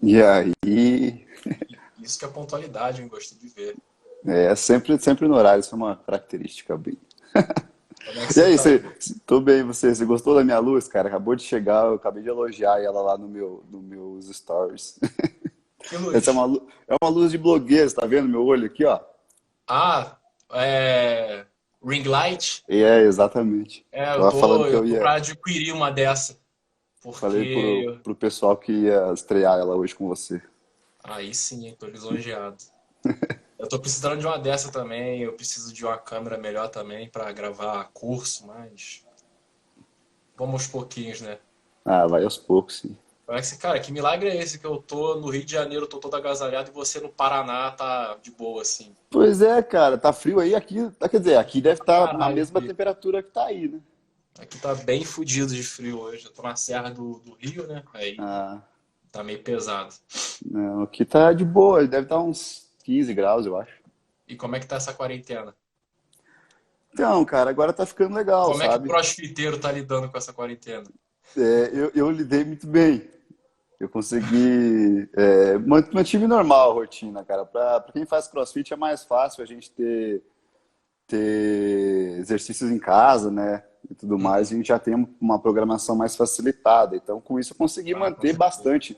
E aí, Isso que é pontualidade, hein? Gostei de ver. sempre no horário, isso é uma característica bem. Como é que E você aí, tá? tô bem, você gostou da minha luz, cara? Acabou de chegar, eu acabei de elogiar ela lá no meus stories. Que Essa luz? é uma luz de blogueiro, você tá vendo meu olho aqui, ó? Ah, ring light? E é, exatamente. É, eu Tava falando tô, que eu eu tô ia, para adquirir uma dessa, falei porque pro pessoal que ia estrear ela hoje com você. aí sim, hein, tô lisonjeado. Eu tô precisando de uma dessa também, eu preciso de uma câmera melhor também para gravar curso, mas vamos aos pouquinhos, né? Ah, vai aos poucos, sim. Cara, que milagre é esse que eu tô no Rio de Janeiro, tô todo agasalhado e você no Paraná tá de boa, assim. Pois é, cara, tá frio aí aqui, quer dizer, aqui deve estar na Caralho, mesma aqui. temperatura que tá aí, né? Aqui tá bem fudido de frio hoje. Eu tô na Serra do Rio, né? Aí Ah, tá meio pesado. não, aqui tá de boa, deve estar uns 15 graus, eu acho. E como é que tá essa quarentena? Então, cara, agora tá ficando legal, Como é que o sabe? crossfiteiro tá lidando com essa quarentena? Eu lidei muito bem. Eu consegui. Mantive normal a rotina, cara. Pra quem faz CrossFit é mais fácil a gente ter exercícios em casa, né? E tudo mais. Uhum. A gente já tem uma programação mais facilitada. Então, com isso, eu consegui Ah, com manter certeza. bastante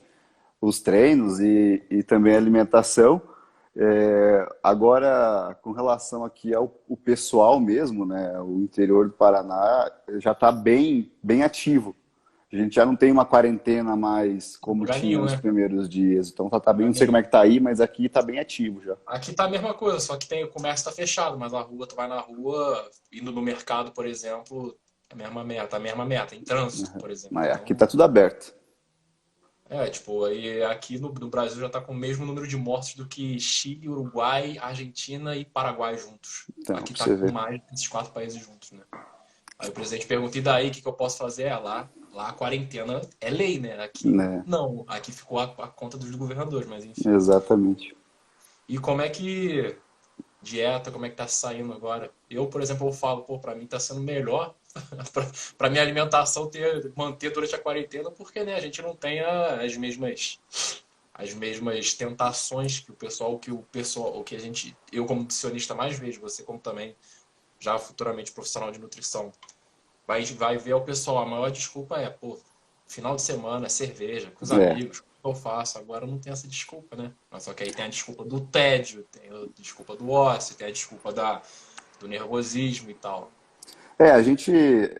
os treinos e também a alimentação. Agora, com relação aqui ao o pessoal mesmo, né? O interior do Paraná já está bem ativo. A gente já não tem uma quarentena mais como Lugar tinha nenhum, nos né? primeiros dias. Então tá bem, Lugar não sei como é nenhum. que tá aí, mas aqui tá bem ativo já. Aqui tá a mesma coisa, só que tem, o comércio tá fechado, mas a rua, tu vai na rua, indo no mercado, por exemplo, a mesma meta, em trânsito, por exemplo. Mas aqui Então, tá tudo aberto. tipo, aí aqui no Brasil já tá com o mesmo número de mortes do que Chile, Uruguai, Argentina e Paraguai juntos. Então, Aqui pra tá você com ver. mais desses quatro países juntos, né? Aí o presidente pergunta, e daí, o que que eu posso fazer? Lá a quarentena é lei, né? Aqui Né? não, aqui ficou a conta dos governadores, mas enfim. Exatamente. E como é que dieta, como é que tá saindo agora? Eu, por exemplo, eu falo, pô, pra mim tá sendo melhor pra minha alimentação manter durante a quarentena, porque, né, a gente não tem as mesmas tentações o que a gente, eu como nutricionista mais vejo, você como também já futuramente profissional de nutrição, vai ver o pessoal, a maior desculpa é, pô, final de semana, cerveja, com os É, amigos, o que eu faço? Agora não tem essa desculpa, né? Mas só que aí tem a desculpa do tédio, tem a desculpa do ócio, tem a desculpa do nervosismo e tal. a gente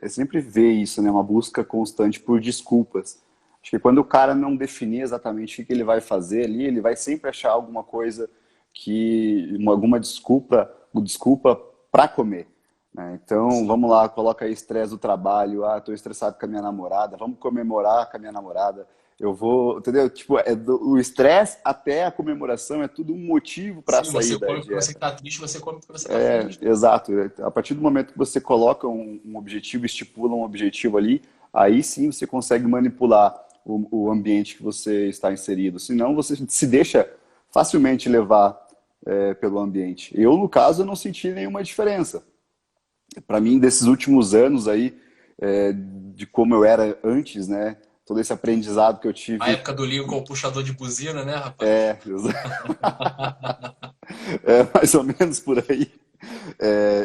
sempre vê isso, né? Uma busca constante por desculpas. Acho que quando o cara não definir exatamente o que ele vai fazer ali, ele vai sempre achar alguma coisa alguma desculpa para comer, né? Então, Sim. vamos lá, coloca aí estresse do trabalho, estou estressado com a minha namorada, vamos comemorar com a minha namorada. Eu vou, entendeu? Tipo, o estresse até a comemoração é tudo um motivo para Sim, sair você da come porque você dieta. tá triste, você come porque você tá feliz. Exato. A partir do momento que você coloca um objetivo, estipula um objetivo ali, aí sim você consegue manipular o ambiente que você está inserido. Senão você se deixa facilmente levar pelo ambiente. Eu, no caso, não senti nenhuma diferença. Para mim, desses últimos anos aí, de como eu era antes, né? Todo esse aprendizado que eu A tive, época do Lincoln, o puxador de buzina, né, rapaz? mais ou menos por aí.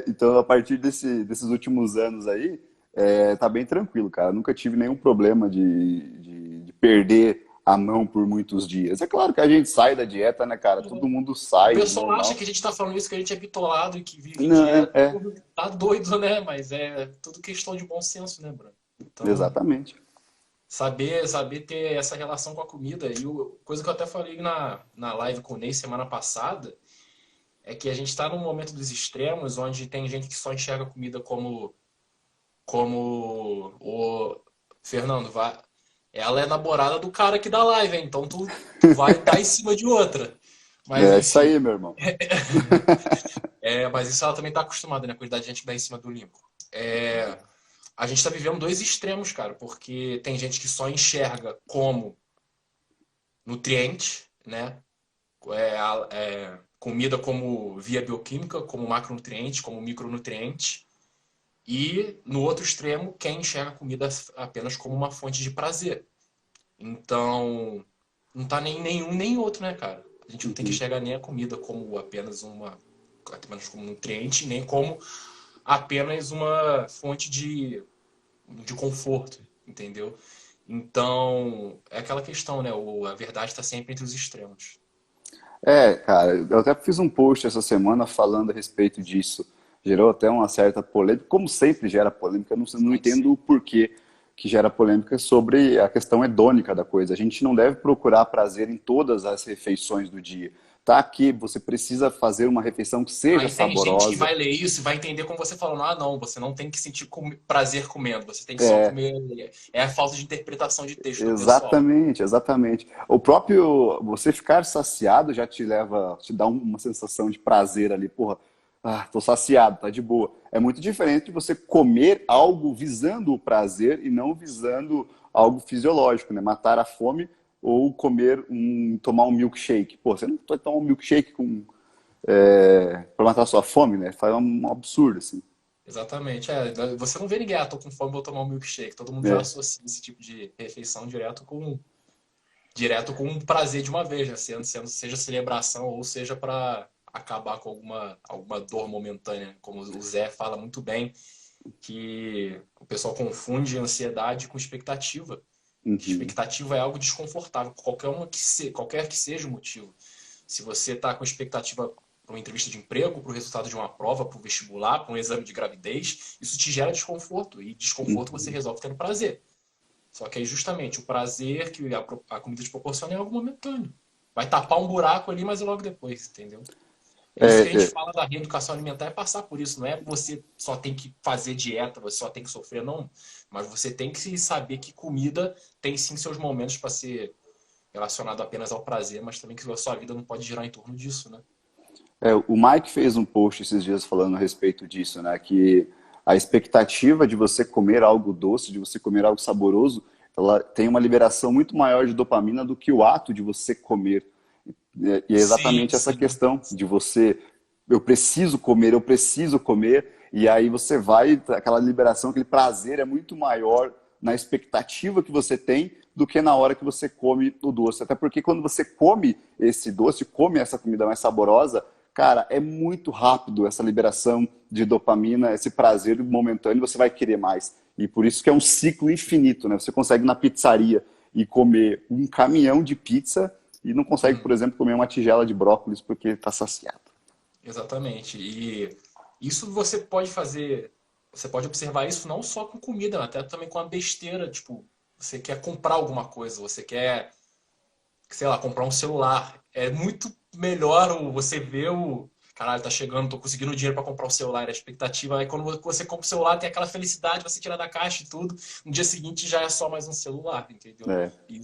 Então, a partir desses últimos anos aí, tá bem tranquilo, cara. Nunca tive nenhum problema de perder a mão por muitos dias. É claro que a gente sai da dieta, né, cara? Todo mundo O sai, pessoal acha normal. que a gente tá falando isso, que a gente é bitolado e que vive em Não, dieta. Tá doido, né? Mas é tudo questão de bom senso, né, Bruno? Então, exatamente. saber ter essa relação com a comida. E coisa que eu até falei na live com o Ney semana passada é que a gente está num momento dos extremos onde tem gente que só enxerga a comida como o Fernando, vai, ela é namorada do cara aqui da live, hein? Então tu vai dar em cima de outra. Mas É isso enfim, aí, meu irmão. mas isso ela também tá acostumada, né? A quantidade de gente que dá em cima do limpo. A gente tá vivendo dois extremos, cara, porque tem gente que só enxerga como nutriente, né? Comida como via bioquímica, como macronutriente, como micronutriente. E no outro extremo, quem enxerga a comida apenas como uma fonte de prazer. Então, não tá nem nenhum nem outro, né, cara? A gente não tem que Uhum. enxergar nem a comida como apenas como nutriente, nem como apenas uma fonte de conforto, entendeu? Então, é aquela questão, né? A verdade está sempre entre os extremos. É, cara, eu até fiz um post essa semana falando a respeito disso. Gerou até uma certa polêmica, como sempre gera polêmica, eu não Sim, entendo sim. o porquê que gera polêmica sobre a questão hedônica da coisa. A gente não deve procurar prazer em todas as refeições do dia. Tá aqui, você precisa fazer uma refeição que seja Aí tem gente que saborosa. vai ler isso e vai entender como você falando, ah, não, você não tem que sentir prazer comendo, você tem que só comer. É a falta de interpretação de texto do pessoal. Exatamente, exatamente. O próprio você ficar saciado já te leva, te dá uma sensação de prazer ali, porra, tô saciado, tá de boa. É muito diferente de você comer algo visando o prazer e não visando algo fisiológico, né? Matar a fome ou tomar um milkshake. Pô, você não vai tomar um milkshake para matar a sua fome, né? Faz um absurdo, assim. Exatamente. É, você não vê ninguém, tô com fome, vou tomar um milkshake. Todo mundo já É, associa esse tipo de refeição direto com um prazer de uma vez, né? Seja celebração ou seja para acabar com alguma dor momentânea. Como o Zé fala muito bem, que o pessoal confunde ansiedade com expectativa. uhum, Expectativa é algo desconfortável, qualquer que seja o motivo. Se você está com expectativa para uma entrevista de emprego, para o resultado de uma prova, para o vestibular, para um exame de gravidez, isso te gera desconforto. E desconforto você uhum. resolve tendo prazer. Só que aí justamente o prazer que a comida te proporciona é algo momentâneo. Vai tapar um buraco ali, mas logo depois, entendeu? É isso que a É, gente é, fala da reeducação alimentar, é passar por isso. Não é você só tem que fazer dieta, você só tem que sofrer, não. Mas você tem que saber que comida tem sim seus momentos para ser relacionado apenas ao prazer, mas também que a sua vida não pode girar em torno disso, né? O Mike fez um post esses dias falando a respeito disso, né? Que a expectativa de você comer algo doce, de você comer algo saboroso, ela tem uma liberação muito maior de dopamina do que o ato de você comer. E é Sim, exatamente essa sim. questão de você, eu preciso comer, e aí você vai, aquela liberação, aquele prazer é muito maior na expectativa que você tem do que na hora que você come o doce. Até porque quando você come esse doce, come essa comida mais saborosa, cara, é muito rápido essa liberação de dopamina, esse prazer momentâneo, você vai querer mais. E por isso que é um ciclo infinito, né? Você consegue ir na pizzaria e comer um caminhão de pizza e não consegue, por Uhum. exemplo, comer uma tigela de brócolis porque está saciado. Exatamente. E isso você pode observar isso não só com comida, até também com a besteira, tipo, você quer comprar alguma coisa, você quer, sei lá, comprar um celular. É muito melhor você ver caralho, tá chegando, tô conseguindo dinheiro para comprar o celular, a expectativa. Aí quando você compra o celular, tem aquela felicidade, você tira da caixa e tudo. No dia seguinte já é só mais um celular, entendeu? É, E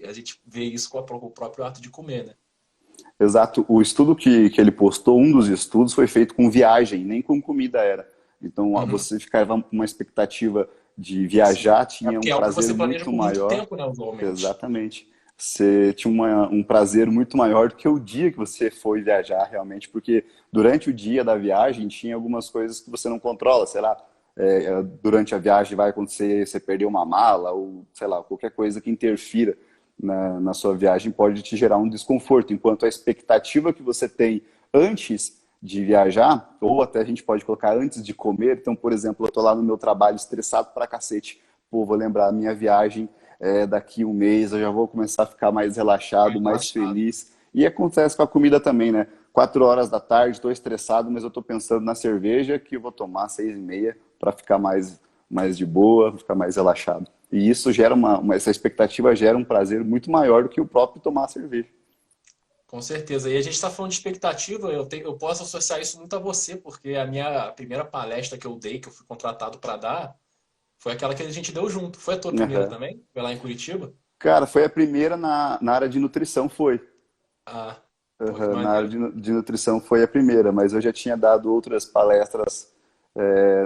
a gente vê isso com o próprio ato de comer, né? exato. O estudo que ele postou, um dos estudos, foi feito com viagem, nem com comida era. Então, Uhum. você ficava com uma expectativa de Sim. viajar, É tinha um porque é algo que prazer você planeja muito por muito maior. tempo, né, usualmente. Exatamente. Você tinha um prazer muito maior do que o dia que você foi viajar realmente, porque durante o dia da viagem tinha algumas coisas que você não controla, sei lá, durante a viagem vai acontecer, você perder uma mala ou sei lá, qualquer coisa que interfira na sua viagem pode te gerar um desconforto, enquanto a expectativa que você tem antes de viajar, ou até a gente pode colocar antes de comer, então, por exemplo, eu tô lá no meu trabalho estressado pra cacete, pô, vou lembrar a minha viagem daqui um mês, eu já vou começar a ficar mais relaxado, Mais mais relaxado. feliz. E acontece com a comida também, né? 4 horas da tarde, estou estressado, mas eu estou pensando na cerveja que eu vou tomar 6h30 para ficar mais de boa, ficar mais relaxado. E isso gera essa expectativa gera um prazer muito maior do que o próprio tomar a cerveja. Com certeza. E a gente está falando de expectativa, eu posso associar isso muito a você, porque a minha primeira palestra que eu dei, que eu fui contratado para dar, foi aquela que a gente deu junto. Foi a tua primeira Uhum. também? Foi lá em Curitiba? Cara, foi a primeira na área de nutrição, foi. Ah, pô, que Uhum, na área maneiro. de nutrição foi a primeira, mas eu já tinha dado outras palestras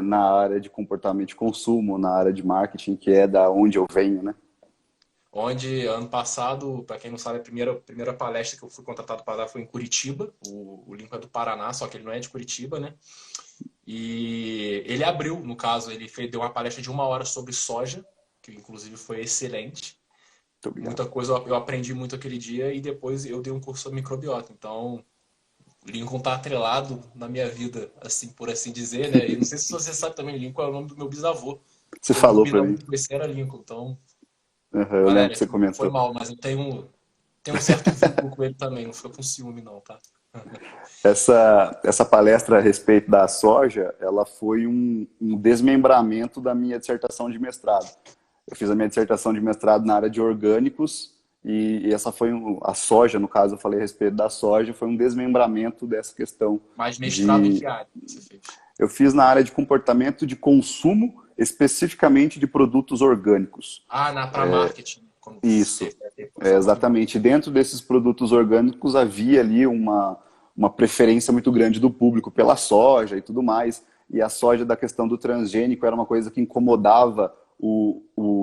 na área de comportamento de consumo, na área de marketing, que é da onde eu venho, né? Onde ano passado, para quem não sabe, a primeira palestra que eu fui contratado para dar foi em Curitiba. O Limpo é do Paraná, só que ele não é de Curitiba, né? E ele abriu, no caso, deu uma palestra de 1 hora sobre soja, que inclusive foi excelente. Muito obrigado. Muita coisa eu aprendi muito aquele dia e depois eu dei um curso sobre microbiota. Então, Lincoln tá atrelado na minha vida, assim, por assim dizer, né? E não sei se você sabe também, Lincoln é o nome do meu bisavô. Você O nome do falou para bisavô mim. que conheci era Lincoln. Então, Uhum, eu lembro que Valéria, você foi comentou. mal, mas eu tenho um certo vínculo com ele também. Não fica com ciúme, não, tá? Essa palestra a respeito da soja, ela foi um desmembramento da minha dissertação de mestrado. Eu fiz a minha dissertação de mestrado na área de orgânicos e essa foi a soja, no caso, eu falei a respeito da soja, foi um desmembramento dessa questão Mas mestrado em de... que área você fez? Eu fiz na área de comportamento de consumo, especificamente de produtos orgânicos. Ah, para marketing, quando você Isso, é profissional de marketing. exatamente. Dentro desses produtos orgânicos havia ali uma preferência muito grande do público pela soja e tudo mais. E a soja da questão do transgênico era uma coisa que incomodava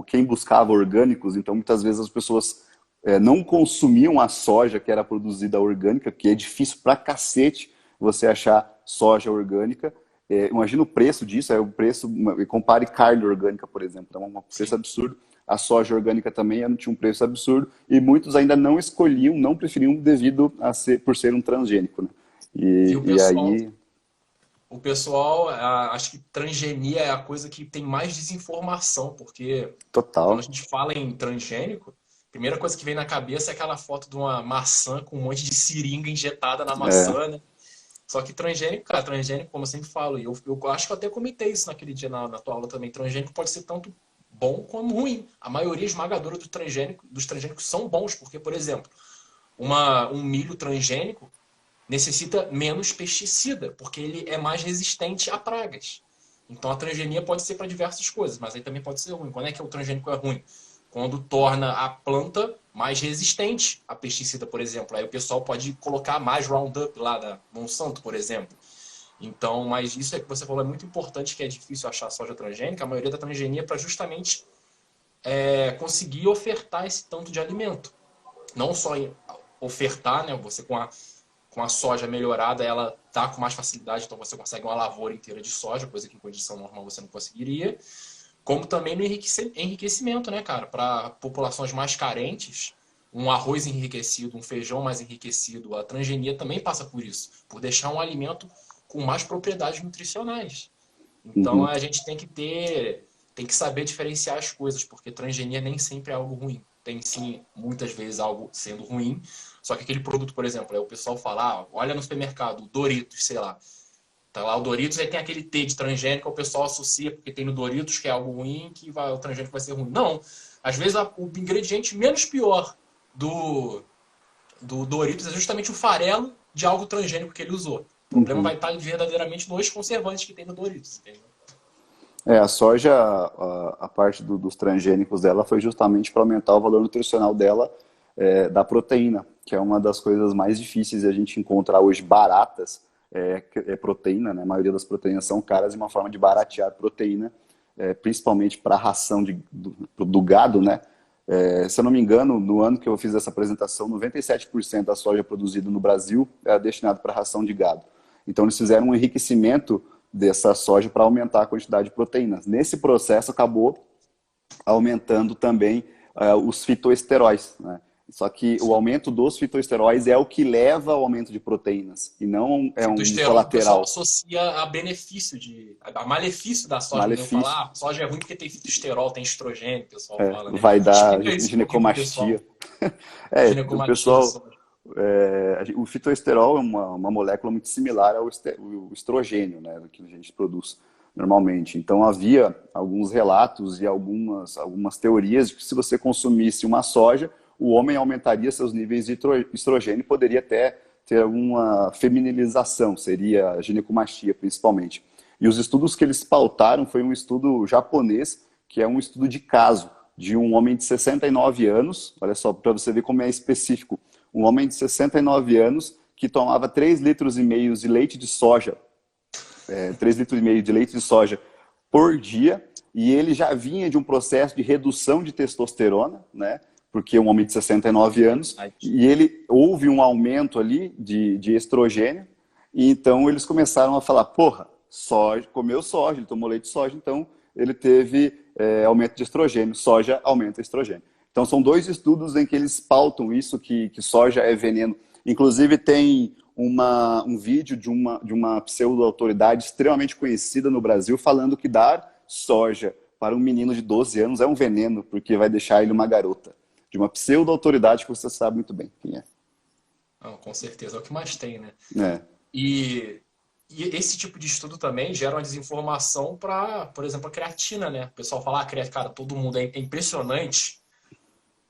quem buscava orgânicos. Então, muitas vezes as pessoas não consumiam a soja que era produzida orgânica, que é difícil pra cacete você achar soja orgânica. Imagina o preço disso, o preço, compare carne orgânica, por exemplo, é um preço Sim. absurdo. A soja orgânica também tinha um preço absurdo e muitos ainda não escolhiam, não preferiam devido por ser um transgênico, né? E E aí, o pessoal, acho que transgenia é a coisa que tem mais desinformação, porque quando a total, gente fala em transgênico, a primeira coisa que vem na cabeça é aquela foto de uma maçã com um monte de seringa injetada na é, maçã, né? Só que transgênico, cara, transgênico, como eu sempre falo, e eu acho que eu até comentei isso naquele dia na tua aula também, transgênico pode ser tanto bom como ruim. A maioria esmagadora dos transgênicos são bons, porque, por exemplo, um milho transgênico necessita menos pesticida, porque ele é mais resistente a pragas. Então a transgenia pode ser para diversas coisas, mas aí também pode ser ruim. Quando é que o transgênico é ruim? Quando torna a planta mais resistente a pesticida, por exemplo. Aí o pessoal pode colocar mais Roundup lá da Monsanto, por exemplo. Então, mas isso é que você falou é muito importante, que é difícil achar soja transgênica. A maioria da transgenia é para justamente conseguir ofertar esse tanto de alimento. Não só ofertar, né? Você com a soja melhorada, ela tá com mais facilidade, então você consegue uma lavoura inteira de soja, coisa que em condição normal você não conseguiria. Como também no enriquecimento, né, cara? Para populações mais carentes, um arroz enriquecido, um feijão mais enriquecido, a transgenia também passa por isso, por deixar um alimento com mais propriedades nutricionais. Então uhum, a gente tem que saber diferenciar as coisas, porque transgenia nem sempre é algo ruim. Tem sim, muitas vezes algo sendo ruim, só que aquele produto, por exemplo, aí o pessoal fala, olha no supermercado, Doritos, sei lá. Tá lá o Doritos, aí tem aquele T de transgênico, o pessoal associa porque tem no Doritos que é algo ruim, o transgênico vai ser ruim. Não, às vezes o ingrediente menos pior do, do Doritos é justamente o farelo de algo transgênico que ele usou. O problema uhum. vai estar verdadeiramente nos conservantes que tem no Doritos, entendeu? A soja, a parte dos transgênicos dela foi justamente para aumentar o valor nutricional dela, da proteína, que é uma das coisas mais difíceis de a gente encontrar hoje baratas, proteína, né? A maioria das proteínas são caras e uma forma de baratear proteína, principalmente para a ração do gado, né? Se eu não me engano, no ano que eu fiz essa apresentação, 97% da soja produzida no Brasil era destinado para ração de gado. Então eles fizeram um enriquecimento dessa soja para aumentar a quantidade de proteínas. Nesse processo acabou aumentando também os fitoesteróis, né? Só que o Sim. aumento dos fitoesteróis é o que leva ao aumento de proteínas e não é um Fitosterol, o pessoal colateral, associa a malefício da soja. Quando eu falo, malefício. soja é ruim porque tem fitosterol, tem estrogênio, o pessoal fala, né? Vai dar Explica isso um pouquinho pro pessoal. ginecomastia. O Ginecomastia da pessoal, soja. o fitoesterol é uma molécula muito similar ao estrogênio, né, que a gente produz normalmente. Então havia alguns relatos e algumas teorias de que se você consumisse uma soja, o homem aumentaria seus níveis de estrogênio e poderia até ter alguma feminilização, seria a ginecomastia principalmente. E os estudos que eles pautaram foi um estudo japonês, que é um estudo de caso de um homem de 69 anos, olha só, para você ver como é específico, um homem de 69 anos que tomava 3,5 litros de leite de soja, 3,5 litros de leite de soja por dia, e ele já vinha de um processo de redução de testosterona, né? Porque é um homem de 69 anos, e ele houve um aumento ali de estrogênio, e então eles começaram a falar, porra, soja, comeu soja, ele tomou leite de soja, então ele teve aumento de estrogênio, soja aumenta estrogênio. Então, são dois estudos em que eles pautam isso, que soja é veneno. Inclusive, tem um vídeo de uma pseudo-autoridade extremamente conhecida no Brasil falando que dar soja para um menino de 12 anos é um veneno, porque vai deixar ele uma garota. De uma pseudo-autoridade que você sabe muito bem quem é. Não, com certeza, é o que mais tem, né? É. E, e esse tipo de estudo também gera uma desinformação para, por exemplo, a creatina, né? O pessoal fala, ah, cara, todo mundo é impressionante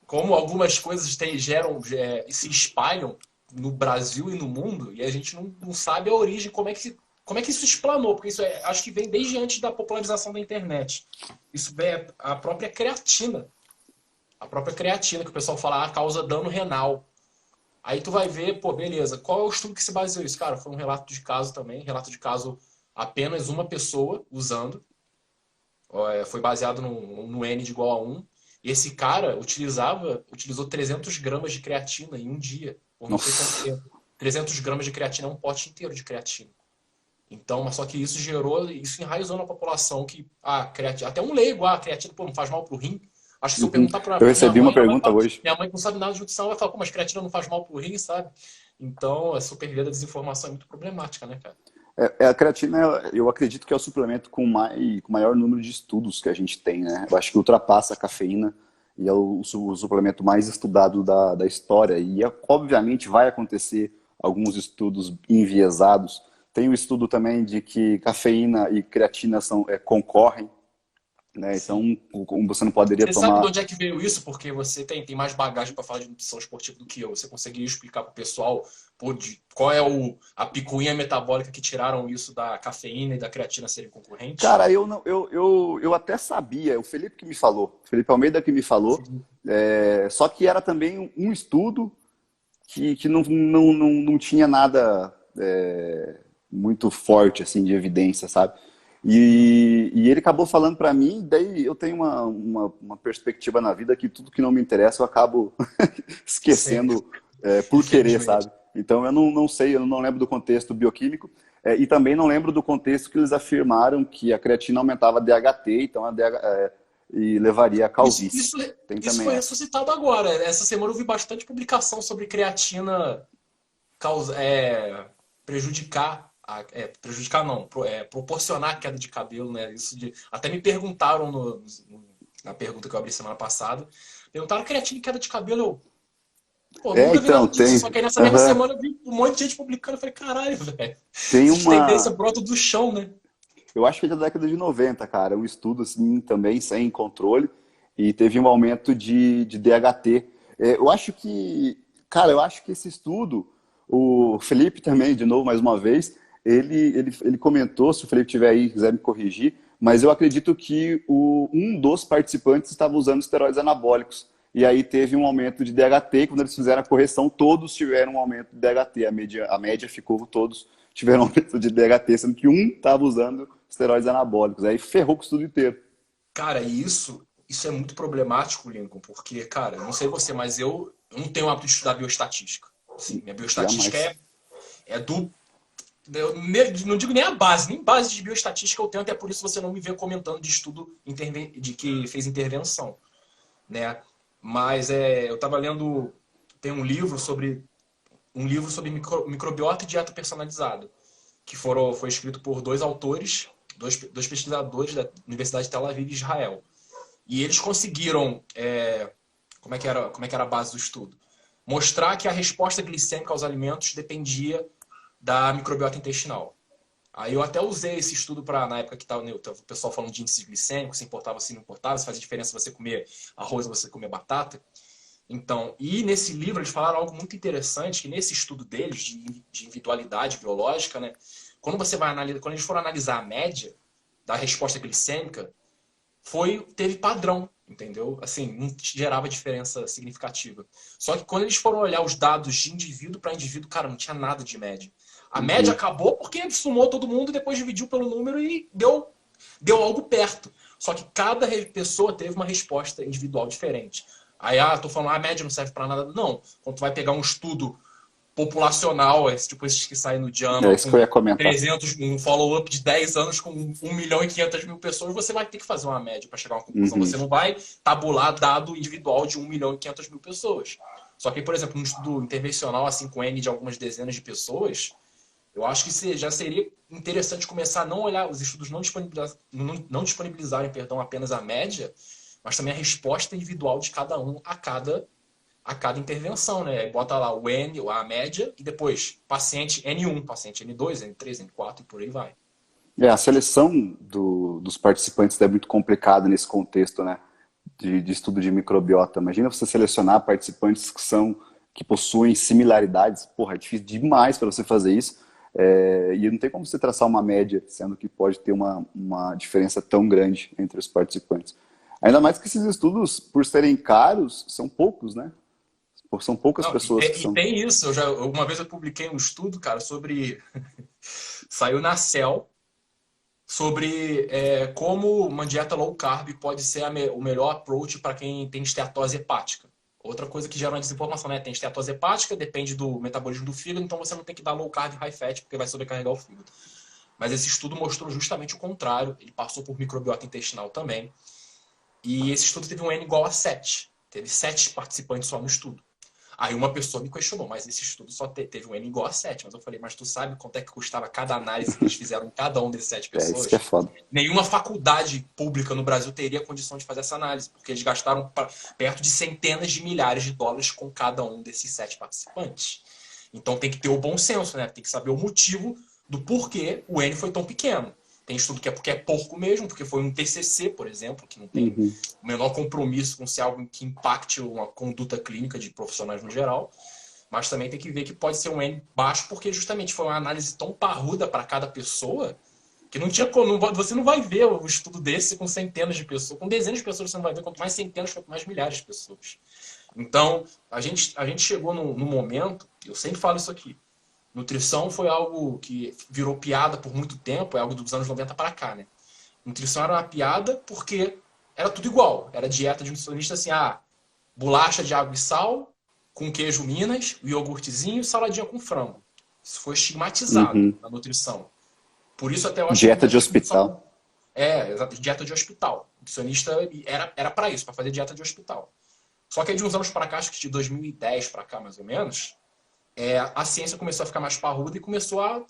como algumas coisas geram e se espalham no Brasil e no mundo e a gente não sabe a origem, como é que isso explanou, porque isso acho que vem desde antes da popularização da internet. Isso vem a própria creatina. A própria creatina, que o pessoal fala, ah, causa dano renal. Aí tu vai ver, pô, beleza, qual é o estudo que se baseou isso? Cara, foi um relato de caso também, relato de caso apenas uma pessoa usando, foi baseado no N de igual a 1. E esse cara utilizou 300 gramas de creatina em um dia, por não sei quanto Nossa. tempo. 300 gramas de creatina é um pote inteiro de creatina. Então, mas só que isso enraizou na população que a creatina, até um leigo, a creatina, pô, não faz mal pro rim. Acho que se eu Uhum. perguntar pra Eu minha recebi uma mãe, ela vai pergunta falar, hoje. minha mãe que não sabe nada de nutrição, vai falar, pô, mas creatina não faz mal pro rim, sabe? Então, a supervia da desinformação é muito problemática, né, cara? A creatina, eu acredito que é o suplemento com maior número de estudos que a gente tem, né? Eu acho que ultrapassa a cafeína e é o suplemento mais estudado da história. E, obviamente, vai acontecer alguns estudos enviesados. Tem um estudo também de que cafeína e creatina concorrem, né? Então, Sim. você não poderia Você sabe de tomar. onde é que veio isso? Porque você tem mais bagagem para falar de nutrição esportiva do que eu. Você conseguiria explicar para o pessoal pô, qual é a picuinha metabólica que tiraram isso da cafeína e da creatina serem concorrentes? Cara, eu, não, eu até sabia, o Felipe que me falou, o Felipe Almeida que me falou, Sim. só que era também um estudo que não tinha nada muito forte assim de evidência, sabe? E ele acabou falando para mim, daí eu tenho uma perspectiva na vida que tudo que não me interessa eu acabo Sim, esquecendo por querer, infelizmente. sabe? Então eu não sei, eu não lembro do contexto bioquímico e também não lembro do contexto que eles afirmaram que a creatina aumentava a DHT, então e levaria a Isso, calvície. isso, Tem isso também foi essa. ressuscitado agora. Essa semana eu vi bastante publicação sobre creatina prejudicar, prejudicar não, proporcionar a queda de cabelo, né? Até me perguntaram na pergunta que eu abri semana passada, perguntaram creatina e queda de cabelo, pô, nunca vi Então, nada disso, só que aí nessa mesma aham, semana eu vi um monte de gente publicando, eu falei, caralho, velho, tem essas tendências uma. brotam do chão, né? Eu acho que é da década de 90, cara. Um estudo assim também sem controle e teve um aumento de DHT. Eu acho que, cara, eu acho que esse estudo, o Felipe também, de novo, mais uma vez, ele comentou, se o Felipe tiver aí, quiser me corrigir, mas eu acredito que um dos participantes estava usando esteroides anabólicos. E aí teve um aumento de DHT, e quando eles fizeram a correção, todos tiveram um aumento de DHT. A média ficou, todos tiveram um aumento de DHT, sendo que um estava usando esteroides anabólicos. Aí ferrou com o estudo inteiro. Cara, e isso é muito problemático, Lincoln, porque, cara, eu não sei você, mas eu não tenho o hábito de estudar bioestatística. Assim, minha bioestatística Jamais. é do. Eu não digo nem a base, nem base de bioestatística eu tenho, até por isso você não me vê comentando de estudo de que fez intervenção, né? Mas eu estava lendo, tem um livro sobre microbiota e dieta personalizada, que foi escrito por dois autores, dois pesquisadores da Universidade de Tel Aviv, Israel. E eles conseguiram, como é que era a base do estudo? Mostrar que a resposta glicêmica aos alimentos dependia da microbiota intestinal. Aí eu até usei esse estudo para, na época que estava o pessoal falando de índice glicêmico, se importava, se não importava, se fazia diferença você comer arroz ou você comer batata. Então, e nesse livro eles falaram algo muito interessante, que nesse estudo deles, de individualidade biológica, né, quando eles foram analisar a média da resposta glicêmica, teve padrão, entendeu? Assim, não gerava diferença significativa. Só que quando eles foram olhar os dados de indivíduo para indivíduo, cara, não tinha nada de média. A média Uhum. acabou porque sumou todo mundo, depois dividiu pelo número e deu algo perto. Só que cada pessoa teve uma resposta individual diferente. Aí, tô falando, a média não serve para nada. Não. Quando tu vai pegar um estudo populacional, tipo esses que saem no É JAMA isso que eu com ia comentar. 300, um follow-up de 10 anos com 1.500.000 pessoas, você vai ter que fazer uma média para chegar a uma conclusão. Uhum. Você não vai tabular dado individual de 1.500.000 pessoas. Só que, por exemplo, um estudo intervencional, assim, com N de algumas dezenas de pessoas, eu acho que já seria interessante começar a não olhar, os estudos não disponibilizarem, perdão, apenas a média, mas também a resposta individual de cada um a cada intervenção, né? Aí bota lá o N, a média, e depois paciente N1, paciente N2, N3, N4 e por aí vai. A seleção dos participantes é muito complicada nesse contexto, né? De estudo de microbiota. Imagina você selecionar participantes que possuem similaridades. Porra, é difícil demais para você fazer isso. E não tem como você traçar uma média, sendo que pode ter uma diferença tão grande entre os participantes. Ainda mais que esses estudos, por serem caros, são poucos, né? São poucas Não, pessoas que e são. tem isso. Uma vez eu publiquei um estudo, cara, sobre. Saiu na Cell, sobre como uma dieta low carb pode ser o melhor approach para quem tem esteatose hepática. Outra coisa que gera uma desinformação, né? Tem esteatose hepática, depende do metabolismo do fígado, então você não tem que dar low carb high fat porque vai sobrecarregar o fígado. Mas esse estudo mostrou justamente o contrário. Ele passou por microbiota intestinal também. E esse estudo teve um N igual a 7. Teve 7 participantes só no estudo. Aí uma pessoa me questionou, mas esse estudo só teve um N igual a 7. Mas eu falei, mas tu sabe quanto é que custava cada análise que eles fizeram em cada um desses 7 Isso que é pessoas? foda. Nenhuma faculdade pública no Brasil teria condição de fazer essa análise, porque eles gastaram perto de centenas de milhares de dólares com cada um desses 7 participantes. Então tem que ter o bom senso, né? Tem que saber o motivo do porquê o N foi tão pequeno. Tem estudo que é porque é porco mesmo, porque foi um TCC, por exemplo, que não tem o menor compromisso com ser algo que impacte uma conduta clínica de profissionais no geral. Mas também tem que ver que pode ser um N baixo, porque justamente foi uma análise tão parruda para cada pessoa que não tinha como. Você não vai ver um estudo desse com centenas de pessoas. Com dezenas de pessoas você não vai ver, quanto mais centenas, quanto mais milhares de pessoas. Então, a gente chegou no momento, eu sempre falo isso aqui, nutrição foi algo que virou piada por muito tempo, é algo dos anos 90 para cá, né? Nutrição era uma piada porque era tudo igual. Era dieta de nutricionista assim, bolacha de água e sal, com queijo Minas, iogurtezinho e saladinha com frango. Isso foi estigmatizado Uhum. na nutrição. Por isso até eu acho que Dieta de muitos não são... hospital. Exato, dieta de hospital. Nutricionista era para isso, para fazer dieta de hospital. Só que de uns anos para cá, acho que de 2010 para cá mais ou menos, a ciência começou a ficar mais parruda e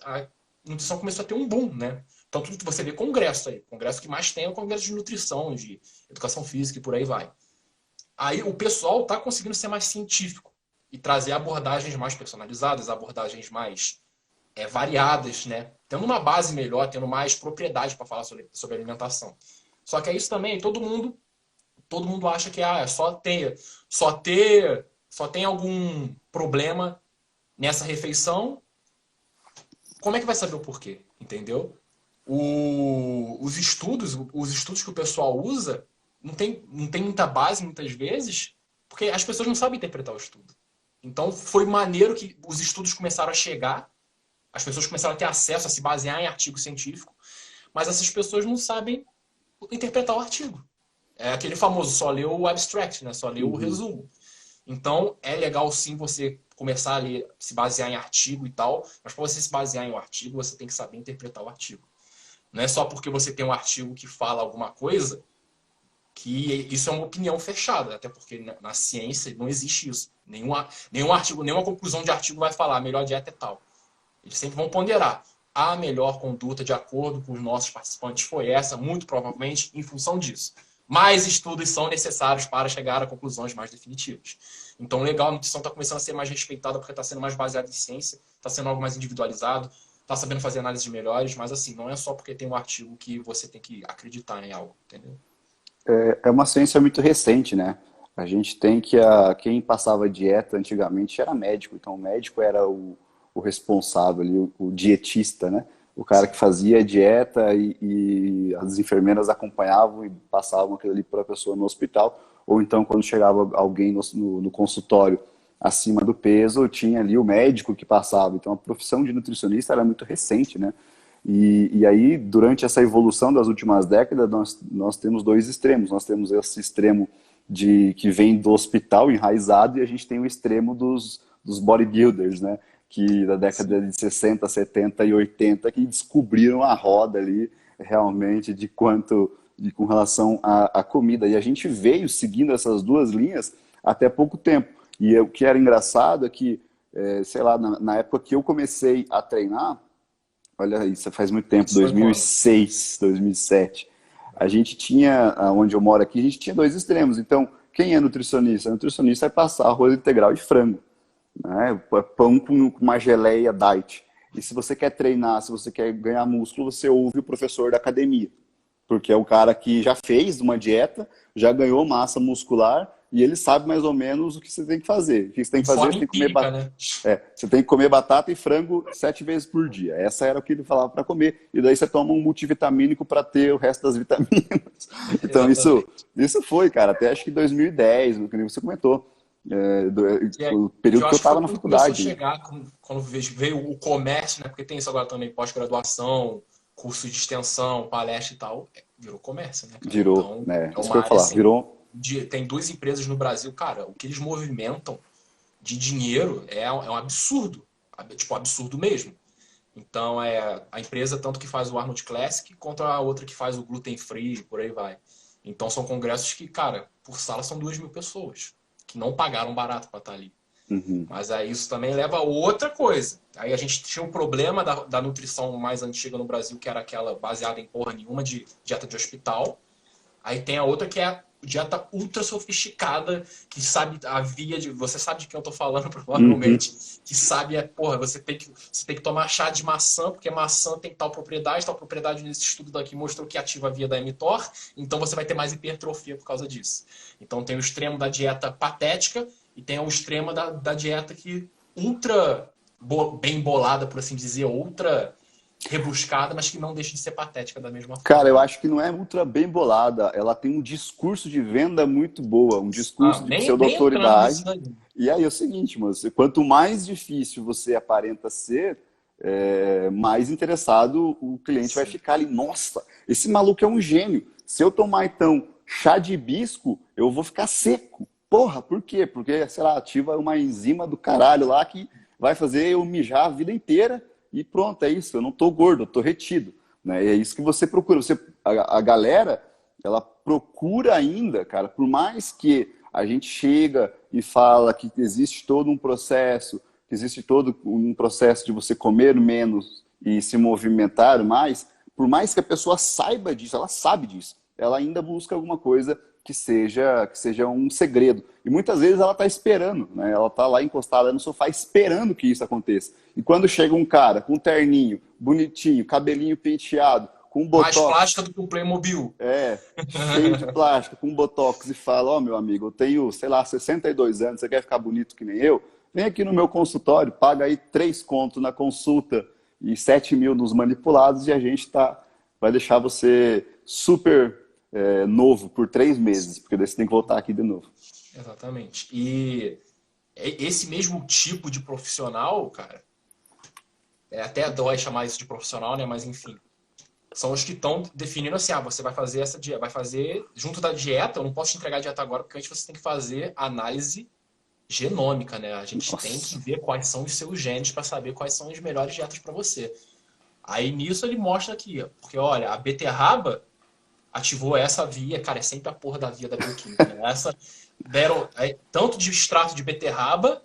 a nutrição começou a ter um boom, né? Então tudo que você vê congresso aí, congresso que mais tem é o congresso de nutrição, de educação física e por aí vai. Aí o pessoal está conseguindo ser mais científico e trazer abordagens mais personalizadas, abordagens mais variadas, né? Tendo uma base melhor, tendo mais propriedade para falar sobre alimentação. Só que é isso também, todo mundo acha que só tem algum problema nessa refeição. Como é que vai saber o porquê? Entendeu? Os estudos que o pessoal usa não tem muita base muitas vezes, porque as pessoas não sabem interpretar o estudo. Então foi maneiro que os estudos começaram a chegar, as pessoas começaram a ter acesso a se basear em artigo científico, mas essas pessoas não sabem interpretar o artigo. É aquele famoso, só leu o abstract, né? Só leu o resumo. Então, é legal sim você começar a ler, se basear em artigo e tal, mas para você se basear em um artigo, você tem que saber interpretar o artigo. Não é só porque você tem um artigo que fala alguma coisa que isso é uma opinião fechada, até porque na ciência não existe isso. Nenhum artigo, nenhuma conclusão de artigo vai falar a melhor dieta é tal. Eles sempre vão ponderar. A melhor conduta, de acordo com os nossos participantes, foi essa, muito provavelmente em função disso. Mais estudos são necessários para chegar a conclusões mais definitivas. Então, legal, a nutrição está começando a ser mais respeitada porque está sendo mais baseada em ciência, está sendo algo mais individualizado, está sabendo fazer análises melhores, mas assim, não é só porque tem um artigo que você tem que acreditar em algo, entendeu? É uma ciência muito recente, né? A gente tem quem passava dieta antigamente era médico, então o médico era o responsável ali, o dietista, né? O cara que fazia a dieta e as enfermeiras acompanhavam e passavam aquilo ali para a pessoa no hospital, ou então quando chegava alguém no consultório acima do peso, tinha ali o médico que passava. Então a profissão de nutricionista era muito recente, né? E aí, durante essa evolução das últimas décadas, nós temos dois extremos. Nós temos esse extremo que vem do hospital enraizado e a gente tem o extremo dos bodybuilders, né? que da década de 60, 70 e 80 que descobriram a roda ali realmente de quanto com relação à comida. E a gente veio seguindo essas duas linhas até pouco tempo. E o que era engraçado é que, sei lá, na época que eu comecei a treinar, olha isso, faz muito tempo, Isso foi quando? 2006, 2007, a gente tinha, onde eu moro aqui, a gente tinha dois extremos. Então, quem é nutricionista? A nutricionista vai passar arroz integral e frango, né? Pão com uma geleia diet. E se você quer treinar, se você quer ganhar músculo, você ouve o professor da academia, porque é o cara que já fez uma dieta, já ganhou massa muscular e ele sabe mais ou menos o que você tem que fazer. O que você tem De que fazer? forma Você tem que comer, empírica, né? você tem que comer batata e frango 7 vezes por dia. Essa era o que ele falava para comer. E daí você toma um multivitamínico para ter o resto das vitaminas. Então Exatamente. isso foi, cara, até acho que 2010, que nem você comentou. E aí, O que eu período que eu acho que foi estava na quando começou a faculdade. chegar, quando veio o comércio, né? Porque tem isso agora também, pós-graduação, curso de extensão, palestra e tal, virou comércio, né, cara? Virou, Então, né? é Isso que eu uma ia área falar. assim, Virou. tem duas empresas no Brasil, cara, o que eles movimentam de dinheiro é um absurdo, tipo, absurdo mesmo. Então, a empresa tanto que faz o Arnold Classic, quanto a outra que faz o Gluten Free, por aí vai. Então, são congressos que, cara, por sala são 2.000 pessoas, que não pagaram barato para estar ali. Uhum. Mas aí isso também leva a outra coisa. Aí a gente tinha o problema da nutrição mais antiga no Brasil, que era aquela baseada em porra nenhuma de dieta de hospital. Aí tem a outra que é a dieta ultra sofisticada, que sabe a via de. Você sabe de quem eu tô falando, Uhum. provavelmente, que sabe, porra, você tem que tomar chá de maçã, porque maçã tem tal propriedade nesse estudo daqui mostrou que ativa a via da mTOR, então você vai ter mais hipertrofia por causa disso. Então tem o extremo da dieta patética e tem o extremo da dieta que ultra bem bolada, por assim dizer, ultra rebuscada, mas que não deixa de ser patética da mesma Cara, eu forma, né? acho que não é ultra bem bolada. Ela tem um discurso de venda muito boa, um Ah, discurso de nem entrando nisso pseudo-autoridade. daí. E aí é o seguinte, mano, quanto mais difícil você aparenta ser, mais interessado o cliente vai Sim. ficar ali. Nossa, esse maluco é um gênio. Se eu tomar, então, chá de hibisco, eu vou ficar seco. Porra, por quê? Porque, sei lá, ativa uma enzima do caralho lá que vai fazer eu mijar a vida inteira e pronto, é isso. Eu não tô gordo, eu tô retido. Né? E é isso que você procura. A galera, ela procura ainda, cara, por mais que a gente chega e fala que existe todo um processo, que existe todo um processo de você comer menos e se movimentar mais, por mais que a pessoa saiba disso, ela sabe disso, ela ainda busca alguma coisa que seja um segredo. E muitas vezes ela está esperando, né? Ela está lá encostada no sofá esperando que isso aconteça. E quando chega um cara com um terninho, bonitinho, cabelinho penteado, com Mais plástica botox, do que o Playmobil. cheio de plástico, com botox, e fala, ó, meu amigo, eu tenho, sei lá, 62 anos, você quer ficar bonito que nem eu? Vem aqui no meu consultório, paga aí 3 contos na consulta e 7 mil nos manipulados e a gente vai deixar você super novo por 3 meses, porque daí você tem que voltar aqui de novo. Exatamente. E esse mesmo tipo de profissional, cara, até dói chamar isso de profissional, né? Mas enfim, são os que estão definindo assim, você vai fazer essa dieta, vai fazer junto da dieta, eu não posso te entregar a dieta agora, porque antes você tem que fazer análise genômica, né? A gente tem que Nossa. ver quais são os seus genes para saber quais são as melhores dietas para você. Aí nisso ele mostra aqui, ó, porque olha, a beterraba ativou essa via, cara, é sempre a porra da via da bioquímica, né? Essa deram tanto de extrato de beterraba,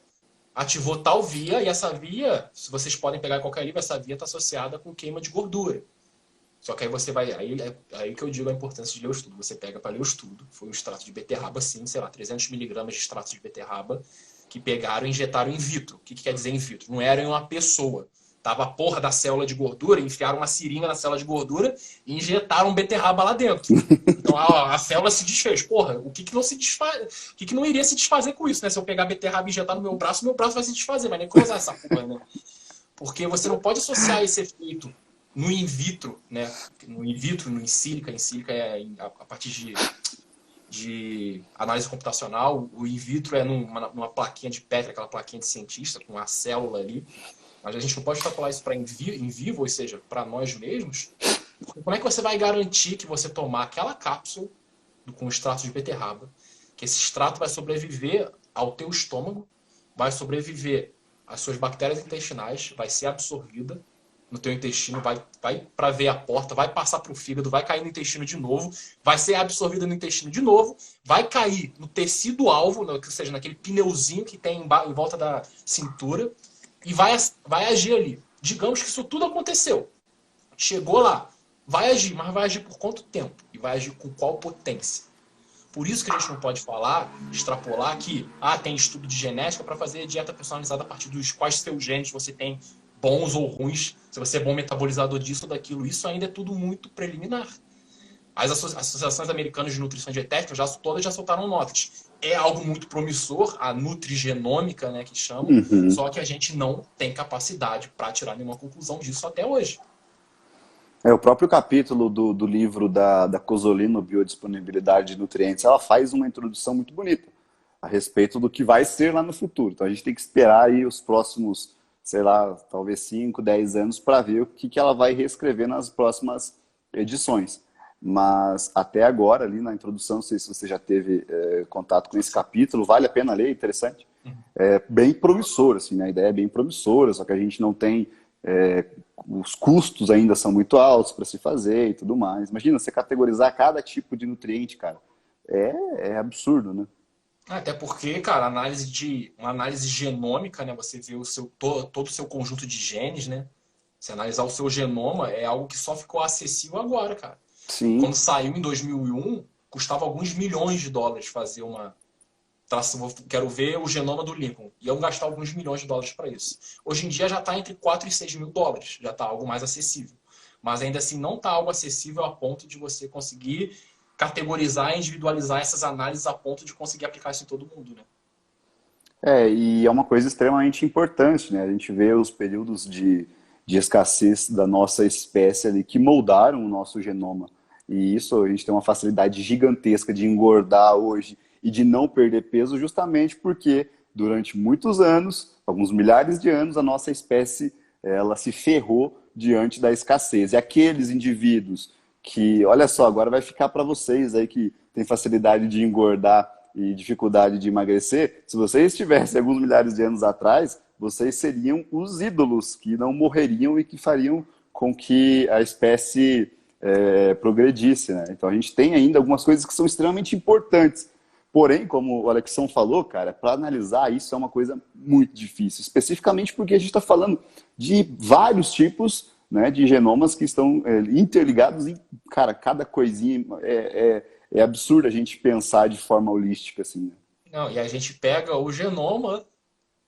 ativou tal via, e essa via, se vocês podem pegar em qualquer livro, essa via está associada com queima de gordura. Só que aí você vai. Aí que eu digo a importância de ler o estudo. Você pega para ler o estudo. Foi um extrato de beterraba, sim, sei lá, 300 miligramas de extrato de beterraba que pegaram e injetaram in vitro. O que quer dizer in vitro? Não era em uma pessoa. Tava a porra da célula de gordura, enfiaram uma seringa na célula de gordura e injetaram beterraba lá dentro. Então a célula se desfez. Porra, o que não se desfaz? O que não iria se desfazer com isso, né? Se eu pegar beterraba e injetar no meu braço vai se desfazer, mas nem causar essa porra, né? Porque você não pode associar esse efeito no in vitro, né? No in vitro, no in sílica é a partir de análise computacional, o in vitro é numa plaquinha de Petri, aquela plaquinha de cientista, com a célula ali. Mas a gente não pode extrapolar isso para em vivo, ou seja, para nós mesmos. Porque como é que você vai garantir que você tomar aquela cápsula com extrato de beterraba, que esse extrato vai sobreviver ao teu estômago, vai sobreviver as suas bactérias intestinais, vai ser absorvida no teu intestino, vai para ver a porta, vai passar para o fígado, vai cair no intestino de novo, vai ser absorvida no intestino de novo, vai cair no tecido-alvo, ou seja, naquele pneuzinho que tem em volta da cintura, e vai agir ali. Digamos que isso tudo aconteceu. Chegou lá. Vai agir, mas vai agir por quanto tempo? E vai agir com qual potência? Por isso que a gente não pode falar, extrapolar que tem estudo de genética para fazer dieta personalizada a partir dos quais seus genes você tem bons ou ruins, se você é bom metabolizador disso ou daquilo. Isso ainda é tudo muito preliminar. As associações americanas de nutrição dietética todas já soltaram notas. É algo muito promissor, a nutrigenômica, né, que chamam, Uhum. só que a gente não tem capacidade para tirar nenhuma conclusão disso até hoje. O próprio capítulo do livro da Cosolino, Biodisponibilidade de Nutrientes, ela faz uma introdução muito bonita a respeito do que vai ser lá no futuro. Então a gente tem que esperar aí os próximos, sei lá, talvez 5, 10 anos para ver o que ela vai reescrever nas próximas edições. Mas até agora, ali na introdução, não sei se você já teve contato com esse capítulo, vale a pena ler, é interessante. É bem promissor, assim, né? A ideia é bem promissora, só que a gente não tem... os custos ainda são muito altos para se fazer e tudo mais. Imagina, você categorizar cada tipo de nutriente, cara. É absurdo, né? Até porque, cara, uma análise genômica, né? Você vê todo o seu conjunto de genes, né? Se analisar o seu genoma, é algo que só ficou acessível agora, cara. Sim. Quando saiu em 2001, custava alguns milhões de dólares fazer uma... Quero ver o genoma do Lincoln. Iam gastar alguns milhões de dólares para isso. Hoje em dia já está entre 4 e 6 mil dólares. Já está algo mais acessível. Mas ainda assim não está algo acessível a ponto de você conseguir categorizar e individualizar essas análises a ponto de conseguir aplicar isso em todo mundo, né? E é uma coisa extremamente importante, né? A gente vê os períodos de escassez da nossa espécie ali que moldaram o nosso genoma. E isso a gente tem uma facilidade gigantesca de engordar hoje e de não perder peso justamente porque durante muitos anos, alguns milhares de anos, a nossa espécie ela se ferrou diante da escassez. E aqueles indivíduos que, olha só, agora vai ficar para vocês aí que tem facilidade de engordar e dificuldade de emagrecer, se vocês estivessem alguns milhares de anos atrás, vocês seriam os ídolos que não morreriam e que fariam com que a espécie progredisse, né? Então a gente tem ainda algumas coisas que são extremamente importantes. Porém, como o Alexson falou, cara, para analisar isso é uma coisa muito difícil, especificamente porque a gente está falando de vários tipos, né, de genomas que estão interligados e, cara, cada coisinha é absurdo a gente pensar de forma holística, assim, né? Não, e a gente pega o genoma,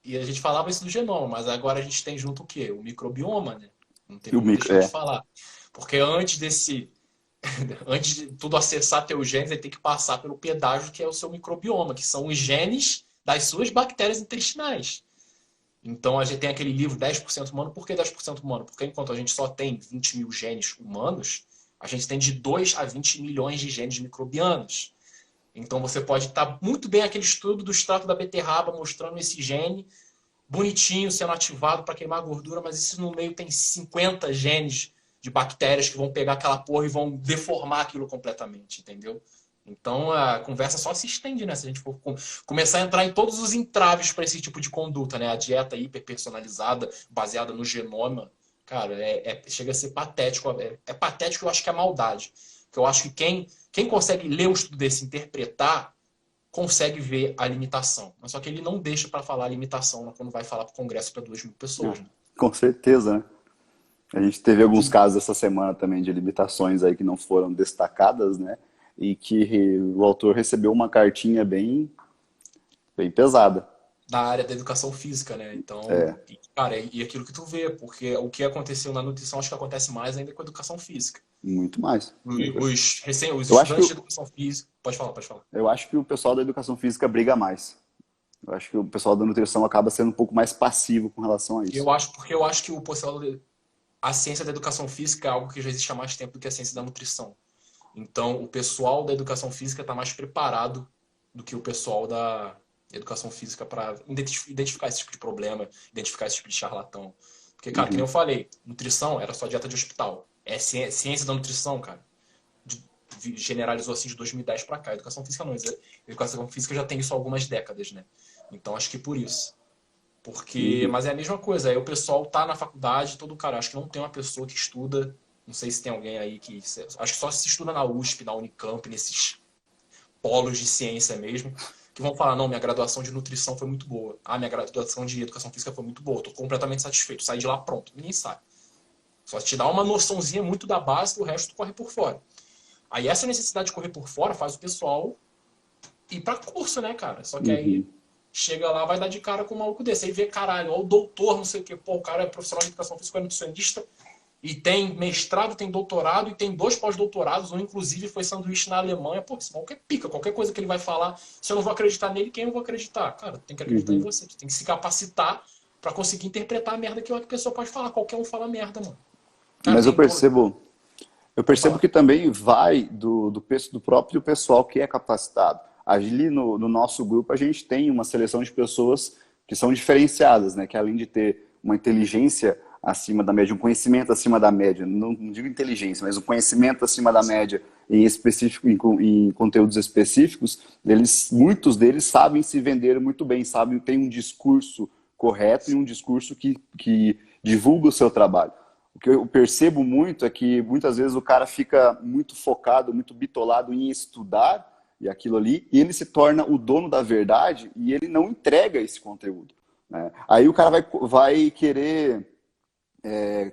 e a gente falava isso do genoma, mas agora a gente tem junto o quê? O microbioma, né? Não tem E o como micro, deixar de falar. Porque antes de tudo acessar teus genes, ele tem que passar pelo pedágio que é o seu microbioma, que são os genes das suas bactérias intestinais. Então a gente tem aquele livro 10% humano. Por que 10% humano? Porque enquanto a gente só tem 20 mil genes humanos, a gente tem de 2 a 20 milhões de genes microbianos. Então você pode estar muito bem aquele estudo do extrato da beterraba mostrando esse gene bonitinho sendo ativado para queimar gordura, mas isso no meio tem 50 genes de bactérias que vão pegar aquela porra e vão deformar aquilo completamente, entendeu? Então a conversa só se estende, né? Se a gente for começar a entrar em todos os entraves para esse tipo de conduta, né? A dieta hiperpersonalizada, baseada no genoma, cara, chega a ser patético. É patético, eu acho que é maldade. Que eu acho que quem consegue ler um estudo desse, interpretar, consegue ver a limitação. Mas só que ele não deixa para falar a limitação, né, quando vai falar para o Congresso para 2 mil pessoas. Né? Com certeza, né? A gente teve alguns casos essa semana também de limitações aí que não foram destacadas, né? E que o autor recebeu uma cartinha bem pesada. Da área da educação física, né? Então, cara, e aquilo que tu vê, porque o que aconteceu na nutrição acho que acontece mais ainda com a educação física. Muito mais. Os Eu acho estudantes de que, educação física. Pode falar, pode falar. eu acho que o pessoal da educação física briga mais. Eu acho que o pessoal da nutrição acaba sendo um pouco mais passivo com relação a isso. Porque eu acho que a ciência da educação física é algo que já existe há mais tempo do que a ciência da nutrição. Então, o pessoal da educação física está mais preparado do que o pessoal da educação física para identificar esse tipo de problema, identificar esse tipo de charlatão. Porque, cara, que nem eu falei, nutrição era só dieta de hospital. É ciência da nutrição, cara. Generalizou assim de 2010 para cá. Educação física não. Educação física já tem isso há algumas décadas, né? Então, acho que por isso. Porque, Uhum. mas é a mesma coisa, aí o pessoal tá na faculdade, todo cara, acho que não tem uma pessoa que estuda, não sei se tem alguém aí que, acho que só se estuda na USP, na Unicamp, nesses polos de ciência mesmo, que vão falar, não, minha graduação de nutrição foi muito boa. Ah, minha graduação de educação física foi muito boa, tô completamente satisfeito, saí de lá pronto. Ninguém sabe. Só te dá uma noçãozinha muito da base, o resto tu corre por fora. Aí essa necessidade de correr por fora faz o pessoal ir pra curso, né, cara? Só que aí Uhum. chega lá, vai dar de cara com um maluco desse. Aí vê, caralho, ó, o doutor, não sei o quê. Pô, o cara é profissional de educação física, é nutricionista, e tem mestrado, tem doutorado, e tem 2 pós-doutorados, um inclusive foi sanduíche na Alemanha. Pô, esse maluco é pica. Qualquer coisa que ele vai falar, se eu não vou acreditar nele, quem eu vou acreditar? Cara, tem que acreditar em Uhum. você. Tu tem que se capacitar pra conseguir interpretar a merda que outra pessoa pode falar. Qualquer um fala merda, mano. Cara, Mas tem... Pô, eu pode percebo falar. que também vai do próprio pessoal que é capacitado. Ali no nosso grupo, a gente tem uma seleção de pessoas que são diferenciadas, né? Que além de ter uma inteligência acima da média, um conhecimento acima da média, não digo inteligência, mas um conhecimento acima da Sim. média em específico, em conteúdos específicos, muitos deles sabem se vender muito bem, sabem, têm um discurso correto e um discurso que divulga o seu trabalho. O que eu percebo muito é que muitas vezes o cara fica muito focado, muito bitolado em estudar e aquilo ali, e ele se torna o dono da verdade e ele não entrega esse conteúdo. Né? Aí o cara vai querer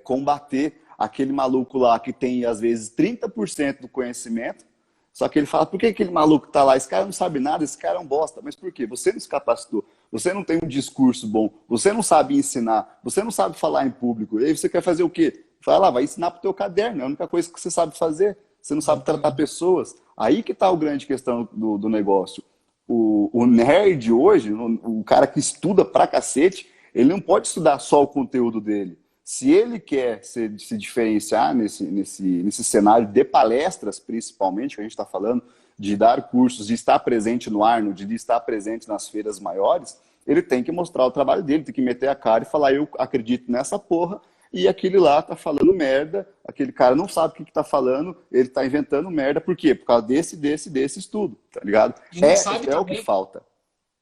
combater aquele maluco lá que tem, às vezes, 30% do conhecimento, só que ele fala, por que aquele maluco tá lá? Esse cara não sabe nada, esse cara é um bosta. Mas por quê? Você não se capacitou, você não tem um discurso bom, você não sabe ensinar, você não sabe falar em público. E aí você quer fazer o quê? Vai lá, vai ensinar pro teu caderno, é a única coisa que você sabe fazer. Você não sabe tratar Exatamente. pessoas. Aí que tá a grande questão do negócio. O nerd hoje, o cara que estuda pra cacete, ele não pode estudar só o conteúdo dele. Se ele quer se diferenciar nesse cenário de palestras, principalmente, que a gente está falando, de dar cursos, de estar presente no Arnold, de estar presente nas feiras maiores, ele tem que mostrar o trabalho dele, tem que meter a cara e falar, eu acredito nessa porra, e aquele lá tá falando merda, aquele cara não sabe o que tá falando, ele tá inventando merda, por quê? Por causa desse estudo, tá ligado? E não sabe É o que também, falta.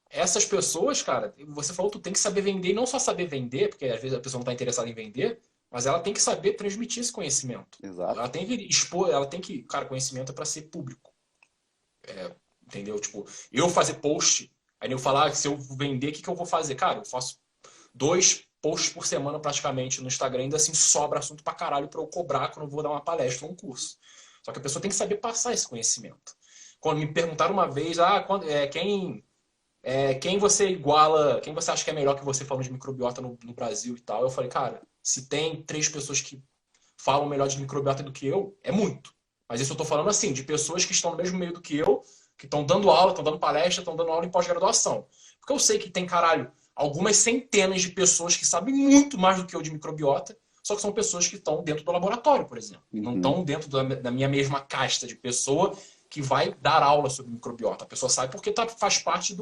essas pessoas, cara, você falou que tu tem que saber vender, e não só saber vender, porque às vezes a pessoa não está interessada em vender, mas ela tem que saber transmitir esse conhecimento. Ela Exato. tem que expor, ela tem que, cara, conhecimento é para ser público, entendeu? Tipo, eu fazer post, aí eu falar que se eu vender, o que que eu vou fazer? Cara, eu faço 2 posts por semana praticamente no Instagram, ainda assim sobra assunto pra caralho pra eu cobrar quando eu vou dar uma palestra ou um curso. Só que a pessoa tem que saber passar esse conhecimento. Quando me perguntaram uma vez, quem você iguala, quem você acha que é melhor que você falando de microbiota no Brasil e tal? Eu falei, cara, se tem 3 pessoas que falam melhor de microbiota do que eu, é muito. Mas isso eu tô falando assim, de pessoas que estão no mesmo meio do que eu, que estão dando aula, estão dando palestra, estão dando aula em pós-graduação. Porque eu sei que tem, caralho, algumas centenas de pessoas que sabem muito mais do que eu de microbiota, só que são pessoas que estão dentro do laboratório, por exemplo. Não Uhum. estão dentro da minha mesma casta de pessoa que vai dar aula sobre microbiota. A pessoa sabe porque faz parte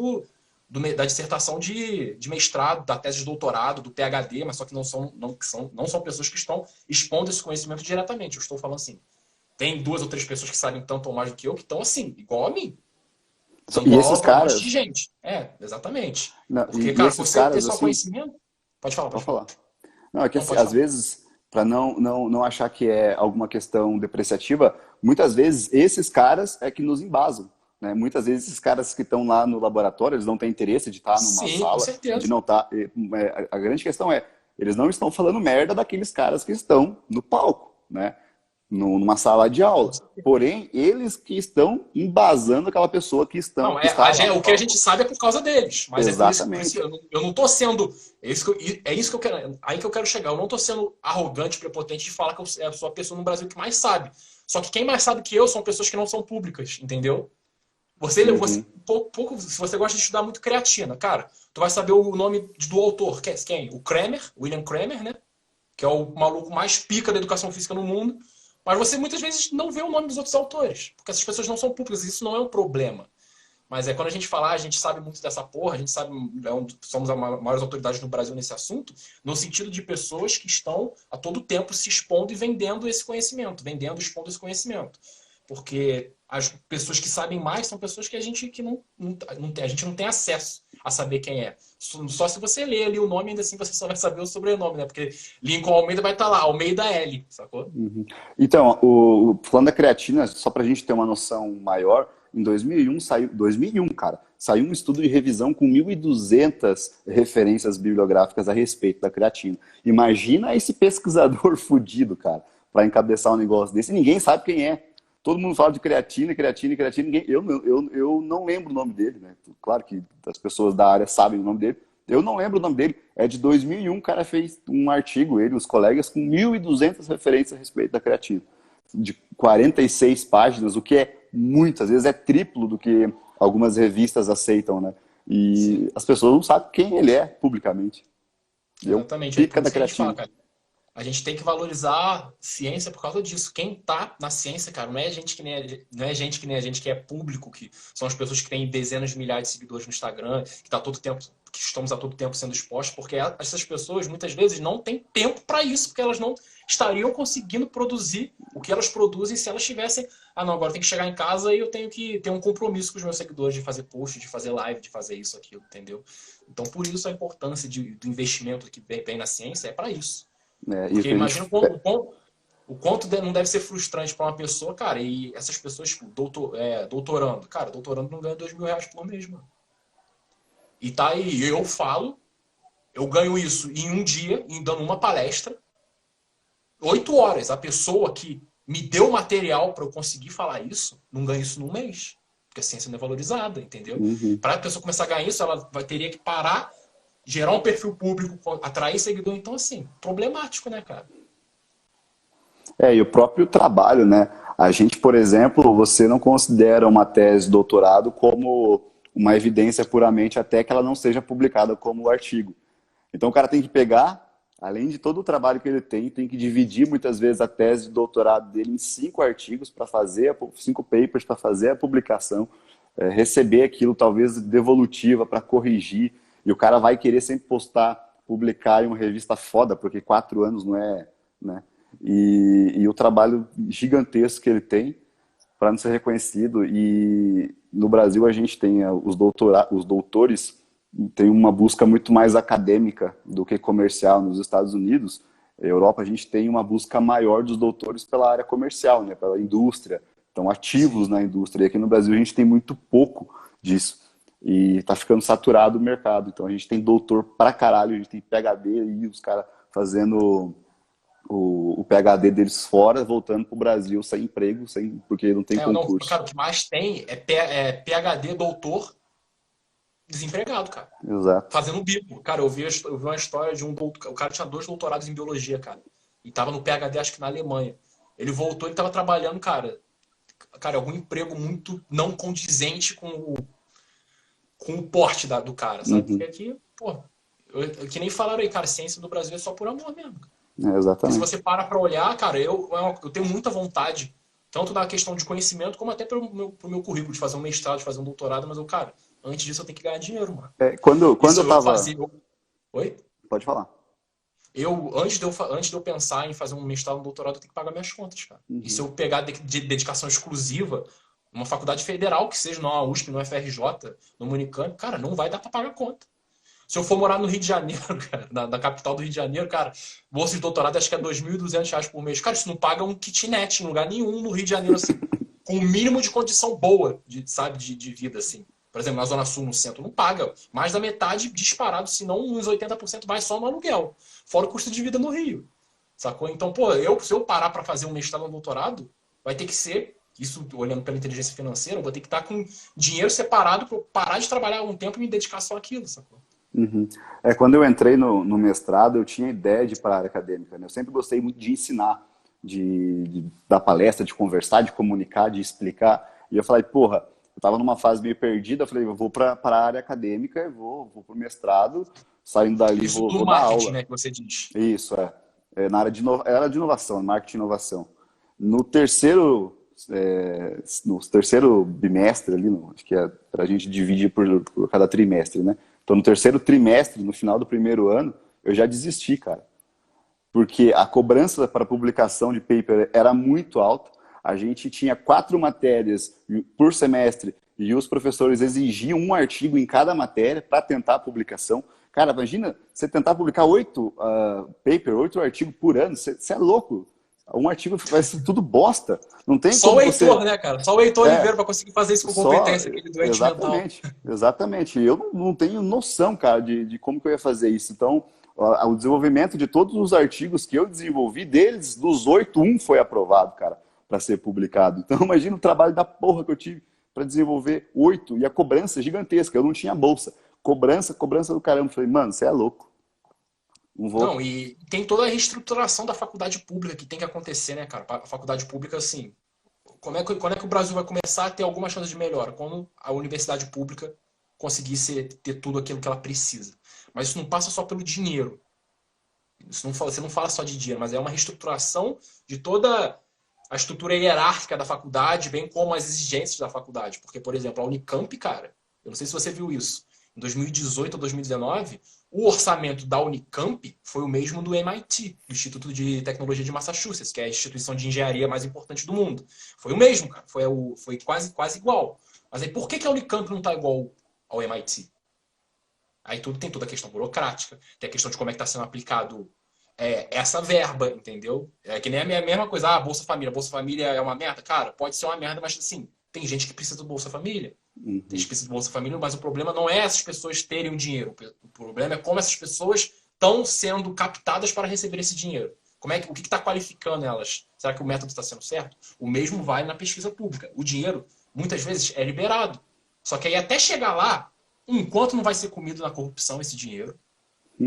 da dissertação de mestrado, da tese de doutorado, do PhD, mas só que não são pessoas que estão expondo esse conhecimento diretamente. Eu estou falando assim, tem 2 ou 3 pessoas que sabem tanto ou mais do que eu, que estão assim, igual a mim, E dando esses aula para um monte de caras, gente. É, exatamente. não, Porque, e cara, esses você ter caras, só assim, conhecimento. Pode falar, pode pode falar. falar. Não, é que Não, assim, pode às falar. vezes, para não achar que é alguma questão depreciativa, muitas vezes esses caras é que nos embasam. Né? Muitas vezes esses caras que estão lá no laboratório, eles não têm interesse de estar numa Sim, com sala, de certeza. não estar. A grande questão é, eles não estão falando merda daqueles caras que estão no palco, né? Numa sala de Com aula. certeza. Porém, eles que estão embasando aquela pessoa Não, que está lá no o que a gente palco. sabe é por causa deles. Mas é por isso que Exatamente. eu não tô sendo. É isso que eu quero. Aí que eu quero chegar. Eu não tô sendo arrogante, prepotente de falar que eu sou a pessoa no Brasil que mais sabe. Só que quem mais sabe que eu são pessoas que não são públicas, entendeu? Uhum. Se você gosta de estudar muito creatina, cara, tu vai saber o nome do autor. Quem? O Kramer, William Kramer, né? Que é o maluco mais pica da educação física no mundo. Mas você muitas vezes não vê o nome dos outros autores, porque essas pessoas não são públicas. Isso não é um problema. Mas é quando a gente falar, a gente sabe muito dessa porra, a gente sabe, somos as maiores autoridades no Brasil nesse assunto, no sentido de pessoas que estão a todo tempo se expondo e vendendo esse conhecimento, vendendo, expondo esse conhecimento. Porque as pessoas que sabem mais são pessoas que a gente que a gente não tem acesso a saber quem é. Só se você ler ali o nome, ainda assim você só vai saber o sobrenome, né? Porque Lincoln Almeida vai estar lá, Almeida L, sacou? Uhum. Então, falando da creatina, só para a gente ter uma noção maior, em 2001 saiu, 2001, cara, saiu um estudo de revisão com 1.200 referências bibliográficas a respeito da creatina. Imagina esse pesquisador fudido, cara, para encabeçar um negócio desse. E ninguém sabe quem é. Todo mundo fala de creatina, creatina, creatina. Ninguém, eu não lembro o nome dele, né? Claro que as pessoas da área sabem o nome dele. Eu não lembro o nome dele. É de 2001, o cara fez um artigo, ele e os colegas, com 1.200 referências a respeito da creatina. De 46 páginas, o que é muito, às vezes é triplo do que algumas revistas aceitam, né? E Sim. as pessoas não sabem quem ele é publicamente. Deu Exatamente. É pica por da isso que a gente fala, creatina. cara. A gente tem que valorizar a ciência por causa disso. Quem tá na ciência, cara, não é gente que nem não é gente que nem a gente que é público, que são as pessoas que têm dezenas de milhares de seguidores no Instagram, que tá todo tempo, que estamos a todo tempo sendo expostos, porque essas pessoas muitas vezes não têm tempo para isso, porque elas não estariam conseguindo produzir o que elas produzem se elas tivessem, ah, não, agora tem que chegar em casa e eu tenho que ter um compromisso com os meus seguidores de fazer post, de fazer live, de fazer isso, aquilo, entendeu? Então, por isso a importância do investimento que vem na ciência é para isso. É, e o Porque que a gente. imagina o quanto não deve ser frustrante para uma pessoa, cara, e essas pessoas, tipo, doutorando. Cara, doutorando não ganha R$ 2.000 por mês, mano. E tá aí, eu falo, eu ganho isso em um dia, em dando uma palestra, 8 horas. A pessoa que me deu material para eu conseguir falar isso, não ganha isso num mês. Porque a ciência não é valorizada, entendeu? Uhum. Para a pessoa começar a ganhar isso, ela teria que parar, gerar um perfil público, atrair seguidor. Então, assim, problemático, né, cara? E o próprio trabalho, né? A gente, por exemplo, você não considera uma tese de doutorado como uma evidência puramente até que ela não seja publicada como artigo. Então o cara tem que pegar, além de todo o trabalho que ele tem que dividir muitas vezes a tese de doutorado dele em 5 artigos para fazer, 5 papers para fazer a publicação, receber aquilo talvez devolutiva para corrigir, e o cara vai querer sempre postar, publicar em uma revista foda, porque 4 anos não é, né? E o trabalho gigantesco que ele tem para não ser reconhecido. E no Brasil a gente tem os doutores tem uma busca muito mais acadêmica do que comercial. Nos Estados Unidos, Europa, a gente tem uma busca maior dos doutores pela área comercial, né, pela indústria, estão ativos Sim. na indústria. E aqui no Brasil a gente tem muito pouco disso. E tá ficando saturado o mercado. Então a gente tem doutor pra caralho, a gente tem PhD e os caras fazendo o PhD deles fora, voltando pro Brasil sem emprego, porque não tem Não, concurso. cara, o que mais tem é PhD, doutor, desempregado, cara. Exato. Fazendo bico. Cara, eu vi uma história de um doutor. O cara tinha 2 doutorados em biologia, cara. E tava no PhD, acho que na Alemanha. Ele voltou e tava trabalhando, cara, algum emprego muito não condizente com o porte do cara, sabe? Porque Uhum. aqui, pô, que nem falaram aí, cara, ciência do Brasil é só por amor mesmo. Porque se Exatamente. você para olhar, cara, eu tenho muita vontade, tanto na questão de conhecimento, como até pro meu currículo, de fazer um mestrado, de fazer um doutorado, mas cara, antes disso eu tenho que ganhar dinheiro, mano. Quando Isso eu eu tava. fazia. Oi? Pode falar. Antes de eu pensar em fazer um mestrado, um doutorado, eu tenho que pagar minhas contas, cara. E se Uhum. eu pegar de dedicação exclusiva, uma faculdade federal, que seja na USP, no FRJ, no Unicamp, cara, não vai dar pra pagar conta. Se eu for morar no Rio de Janeiro, cara, na capital do Rio de Janeiro, cara, bolsa de doutorado acho que é R$ 2.200 por mês. Cara, isso não paga um kitnet em lugar nenhum no Rio de Janeiro, assim, com o mínimo de condição boa, sabe, de vida, assim. Por exemplo, na Zona Sul, no centro, não paga. Mais da metade disparado, se não uns 80% vai só no aluguel. Fora o custo de vida no Rio. Sacou? Então, pô, se eu parar para fazer um mestrado ou um doutorado, vai ter que ser, isso olhando pela inteligência financeira, eu vou ter que estar com dinheiro separado para parar de trabalhar um tempo e me dedicar só àquilo, sacou? Uhum. Quando eu entrei no mestrado, eu tinha ideia de ir para a área acadêmica, né? Eu sempre gostei muito de ensinar, de dar palestra, de conversar, de comunicar, de explicar. E eu falei, porra, eu estava numa fase meio perdida, eu falei, eu vou para a área acadêmica, vou para o mestrado, saindo dali Isso do vou dar marketing, aula. né, que você diz. Isso, na área era de inovação, marketing e inovação. No terceiro, no terceiro bimestre ali, acho que a gente divide por cada trimestre, né? Então, no terceiro trimestre, no final do primeiro ano, eu já desisti, cara. Porque a cobrança para publicação de paper era muito alta. a gente tinha 4 matérias por semestre e os professores exigiam um artigo em cada matéria para tentar a publicação. Cara, imagina você tentar publicar 8 8 artigos por ano, você é louco. Um artigo vai ser tudo bosta. Não tem Só como o Heitor, você... né, cara? Só o Heitor Oliveira para conseguir fazer isso com competência, aquele doente mental. Exatamente. Eu não tenho noção, cara, de como que eu ia fazer isso. Então, o desenvolvimento de todos os artigos que eu desenvolvi, deles, dos 8, um foi aprovado, cara, para ser publicado. Então, imagina o trabalho da porra que eu tive para desenvolver 8 e a cobrança gigantesca. Eu não tinha bolsa. Cobrança do caramba. Falei, mano, você é louco. Não vou. Não, e tem toda a reestruturação da faculdade pública que tem que acontecer, né, cara? A faculdade pública, assim, quando é que o Brasil vai começar a ter alguma chance de melhora? Quando a universidade pública conseguir ter tudo aquilo que ela precisa. Mas isso não passa só pelo dinheiro. Você não fala só de dinheiro, mas é uma reestruturação de toda a estrutura hierárquica da faculdade, bem como as exigências da faculdade. Porque, por exemplo, a Unicamp, cara, eu não sei se você viu isso, em 2018 ou 2019, o orçamento da Unicamp foi o mesmo do MIT, do Instituto de Tecnologia de Massachusetts, que é a instituição de engenharia mais importante do mundo. Foi o mesmo, cara. Foi quase igual. Mas aí por que a Unicamp não está igual ao MIT? Aí tem toda a questão burocrática, tem a questão de como é que está sendo aplicado essa verba, entendeu? É que nem a mesma coisa, Bolsa Família. Bolsa Família é uma merda? Cara, pode ser uma merda, mas assim, tem gente que precisa do Bolsa Família. Tem gente que precisa do Bolsa Família, mas o problema não é essas pessoas terem o dinheiro. O problema é como essas pessoas estão sendo captadas para receber esse dinheiro. O que está qualificando elas? Será que o método está sendo certo? O mesmo vale na pesquisa pública. O dinheiro, muitas vezes, é liberado. Só que aí até chegar lá, enquanto não vai ser comido na corrupção esse dinheiro,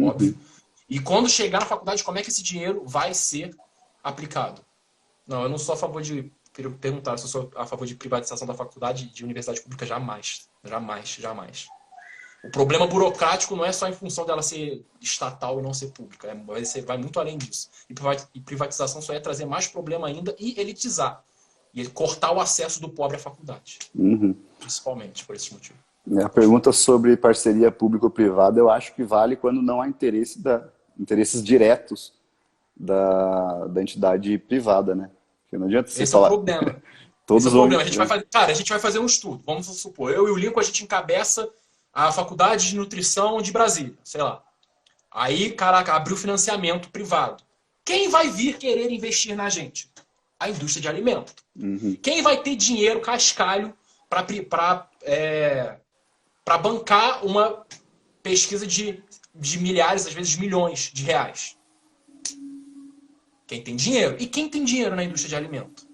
óbvio. E quando chegar na faculdade, como é que esse dinheiro vai ser aplicado? Não, eu não sou a favor de perguntar se eu sou a favor de privatização da faculdade de universidade pública. Jamais. O problema burocrático não é só em função dela ser estatal e não ser pública. Vai muito além disso. E privatização só é trazer mais problema ainda e elitizar. E cortar o acesso do pobre à faculdade. Principalmente por esse motivo. A pergunta sobre parceria público-privada, eu acho que vale quando não há interesses diretos da entidade privada, né? Porque não adianta você falar... É o problema. Todos Esse é o problema. A gente vai fazer um estudo. Vamos supor, eu e o Lincoln, a gente encabeça a Faculdade de Nutrição de Brasília, sei lá. Aí, caraca, abriu financiamento privado. Quem vai vir querer investir na gente? A indústria de alimento. Quem vai ter dinheiro, cascalho, para bancar uma pesquisa de milhares, às vezes milhões de reais? Quem tem dinheiro. E quem tem dinheiro na indústria de alimento?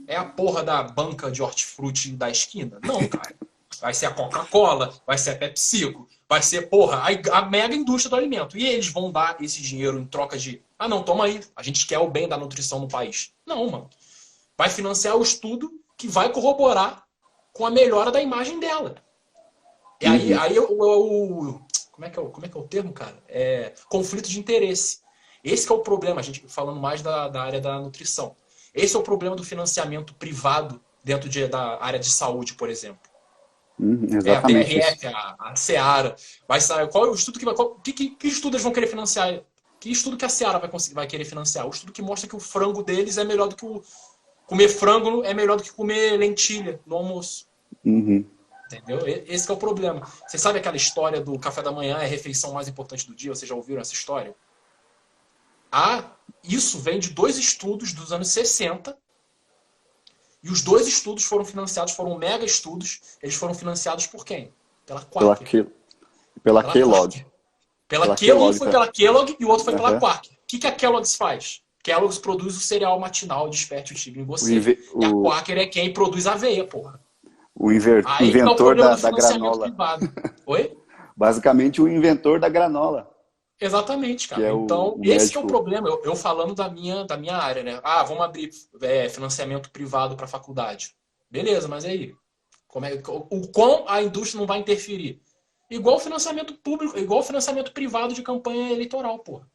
É a porra da banca de hortifruti da esquina? Não, cara. Vai ser a Coca-Cola, vai ser a PepsiCo, vai ser, porra, a mega indústria do alimento. E eles vão dar esse dinheiro em troca de... não, toma aí, a gente quer o bem da nutrição no país. Não, mano. Vai financiar o estudo que vai corroborar com a melhora da imagem dela. E aí como é que é o termo, cara? Conflito de interesse. Esse que é o problema, a gente falando mais da área da nutrição. Esse é o problema do financiamento privado dentro da área de saúde, por exemplo. Exatamente. A PRF, a Seara. Vai sair, qual é o estudo que estudo eles vão querer financiar? Que estudo que a Seara vai querer financiar? O estudo que mostra que o frango deles é melhor do que comer frango é melhor do que comer lentilha no almoço. Entendeu? Esse que é o problema. Você sabe aquela história do café da manhã é a refeição mais importante do dia? Vocês já ouviram essa história? Isso vem de 2 estudos dos anos 60. E os 2 estudos foram mega estudos. Eles foram financiados por quem? Pela Quaker. Pela Kellogg. Um foi pela Kellogg e o outro foi pela Quaker. O que a Kellogg's faz? Kellogg's produz o cereal matinal Desperte o Tigre em Você. E a Quaker é quem produz aveia, porra. O inventor da granola. Privado. Oi? Basicamente o inventor da granola. Exatamente, cara. Então, esse que é o problema. Eu falando da minha área, né? Vamos abrir financiamento privado para a faculdade. Beleza, mas aí? O quão a indústria não vai interferir? Igual financiamento público, igual financiamento privado de campanha eleitoral, porra.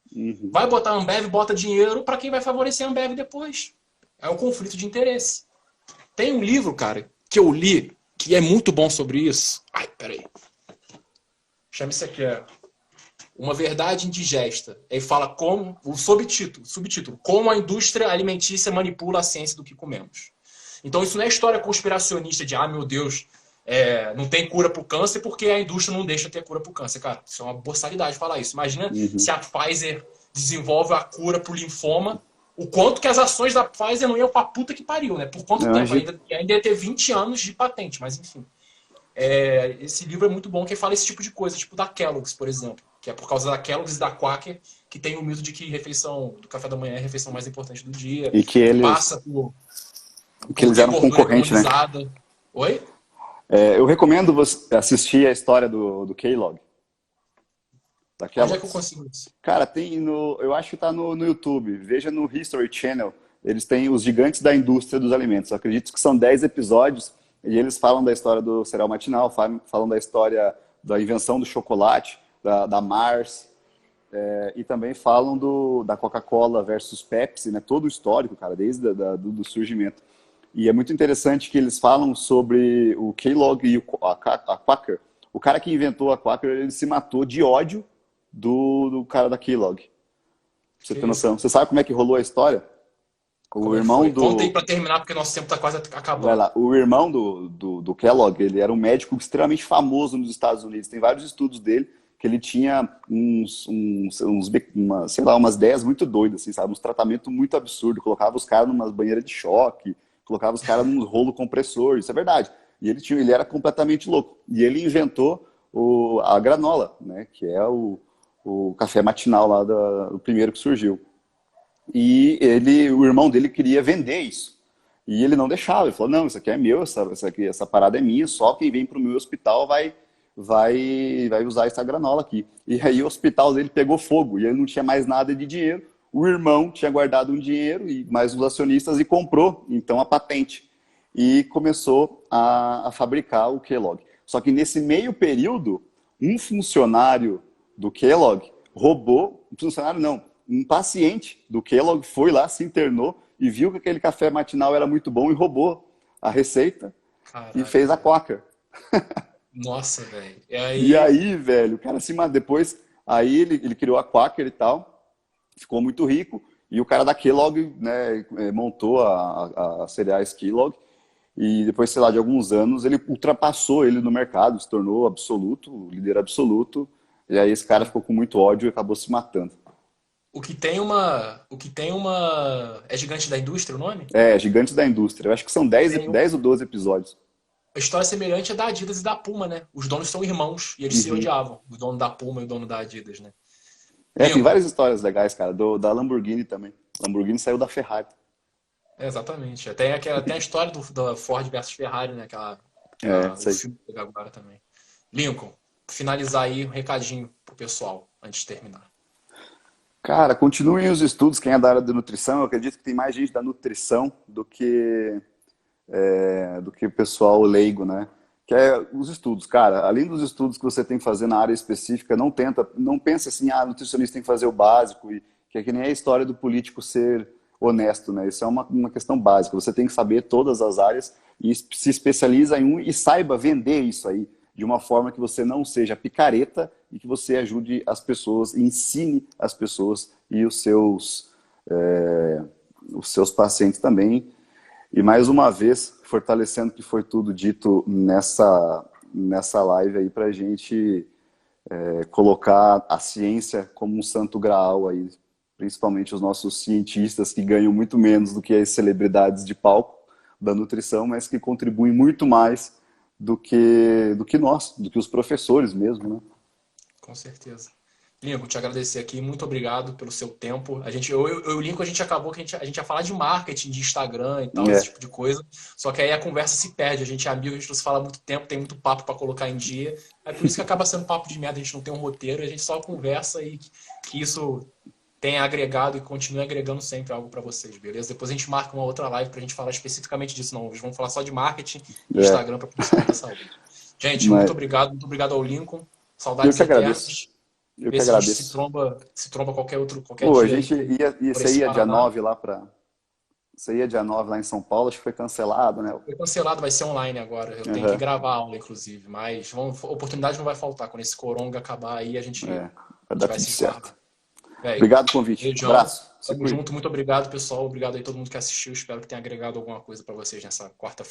Vai botar a Ambev, bota dinheiro para quem vai favorecer a Ambev depois. É o conflito de interesse. Tem um livro, cara, que eu li, que é muito bom sobre isso. Peraí. Chama isso aqui, Uma verdade indigesta. Aí fala como, o subtítulo, como a indústria alimentícia manipula a ciência do que comemos. Então isso não é história conspiracionista de, meu Deus, não tem cura para o câncer porque a indústria não deixa ter cura para o câncer. Cara, isso é uma boçalidade falar isso. Imagina se a Pfizer desenvolve a cura para o linfoma, o quanto que as ações da Pfizer não iam pra puta que pariu, né? Por quanto tempo? Ainda ia ter 20 anos de patente, mas enfim. Esse livro é muito bom, que fala esse tipo de coisa, tipo da Kellogg's, por exemplo. Que é por causa da Kellogg's e da Quaker, que tem o mito de que refeição do café da manhã é a refeição mais importante do dia. E que eles, passa por que eles eram concorrentes, né? Oi? Eu recomendo você assistir a história do Kellogg. Onde é que eu consigo isso? Cara, tem eu acho que tá no YouTube. Veja no History Channel. Eles têm os gigantes da indústria dos alimentos. Eu acredito que são 10 episódios e eles falam da história do cereal matinal, falam da história da invenção do chocolate, da Mars, e também falam da Coca-Cola versus Pepsi, né? Todo o histórico, cara, desde do surgimento. E é muito interessante que eles falam sobre o Kellogg e a Quaker. O cara que inventou a Quaker, ele se matou de ódio do cara da Kellogg. Pra você ter noção. Você sabe como é que rolou a história? O irmão do... Conta aí pra terminar, porque nosso tempo tá quase acabando. Vai lá. O irmão do Kellogg, ele era um médico extremamente famoso nos Estados Unidos. Tem vários estudos dele que ele tinha sei lá, umas ideias muito doidas, assim, sabe? Uns tratamentos muito absurdos. Colocava os caras numa banheira de choque, colocava os caras num rolo compressor. Isso é verdade. E ele era completamente louco. E ele inventou a granola, né? Que é o café matinal lá o primeiro que surgiu. E o irmão dele queria vender isso. E ele não deixava. Ele falou, não, isso aqui é meu, essa parada é minha, só quem vem para o meu hospital vai usar essa granola aqui. E aí o hospital dele pegou fogo e ele não tinha mais nada de dinheiro. O irmão tinha guardado um dinheiro e mais os acionistas e comprou, então, a patente. E começou a fabricar o Kellogg. Só que nesse meio período, um funcionário do Kellogg roubou, um paciente do Kellogg foi lá, se internou e viu que aquele café matinal era muito bom e roubou a receita. Caraca, e fez a Quaker. Nossa, velho. E aí, velho, o cara depois, aí ele criou a Quaker e tal, ficou muito rico, e o cara da Kellogg, né, montou a cereais Kellogg, e depois, sei lá, de alguns anos, ele ultrapassou ele no mercado, se tornou absoluto, líder absoluto, e aí esse cara ficou com muito ódio e acabou se matando. O que tem uma... É Gigante da Indústria o nome? Gigantes da Indústria. Eu acho que são 10 ou 12 episódios. A história semelhante é da Adidas e da Puma, né? Os donos são irmãos e eles se odiavam. O dono da Puma e o dono da Adidas, né? Tem várias histórias legais, cara. Da Lamborghini também. Lamborghini saiu da Ferrari. Exatamente. Tem a história do Ford versus Ferrari, né? O filme que agora também. Lincoln, finalizar aí um recadinho pro pessoal antes de terminar. Cara, continuem os estudos, quem é da área de nutrição. Eu acredito que tem mais gente da nutrição do que o pessoal leigo, né? Que é os estudos, cara. Além dos estudos que você tem que fazer na área específica, não pense assim, nutricionista tem que fazer o básico, e que é que nem a história do político ser honesto, né? Isso é uma questão básica. Você tem que saber todas as áreas e se especializa em um e saiba vender isso aí de uma forma que você não seja picareta e que você ajude as pessoas, ensine as pessoas e os seus pacientes também. E mais uma vez, fortalecendo o que foi tudo dito nessa live aí, para a gente colocar a ciência como um santo graal aí, principalmente os nossos cientistas que ganham muito menos do que as celebridades de palco da nutrição, mas que contribuem muito mais do que nós, do que os professores mesmo, né? Com certeza. Lincoln, te agradecer aqui, muito obrigado pelo seu tempo. Eu e o Lincoln, a gente acabou que a gente ia falar de marketing, de Instagram e tal, esse tipo de coisa. Só que aí a conversa se perde. A gente é amigo, a gente não se fala há muito tempo, tem muito papo para colocar em dia. É por isso que acaba sendo papo de merda, a gente não tem um roteiro, a gente só conversa e que isso tenha agregado e continue agregando sempre algo para vocês, beleza? Depois a gente marca uma outra live pra gente falar especificamente disso. Não, hoje vamos falar só de marketing e Instagram para profissional da saúde. Gente, muito obrigado ao Lincoln. Saudades eternas. Eu que agradeço. Se tromba qualquer dia. A gente você ia dia 9 lá Você ia dia 9 lá em São Paulo, acho que foi cancelado, né? Foi cancelado, vai ser online agora. Eu tenho que gravar a aula, inclusive. Mas oportunidade não vai faltar. Quando esse coronga acabar aí, a gente Vai dar tudo certo. Véi, Obrigado pelo convite. beijão. Abraço. Se Tamo cuida. junto. Muito obrigado, pessoal. Obrigado aí a todo mundo que assistiu. Espero que tenha agregado alguma coisa para vocês nessa quarta-feira.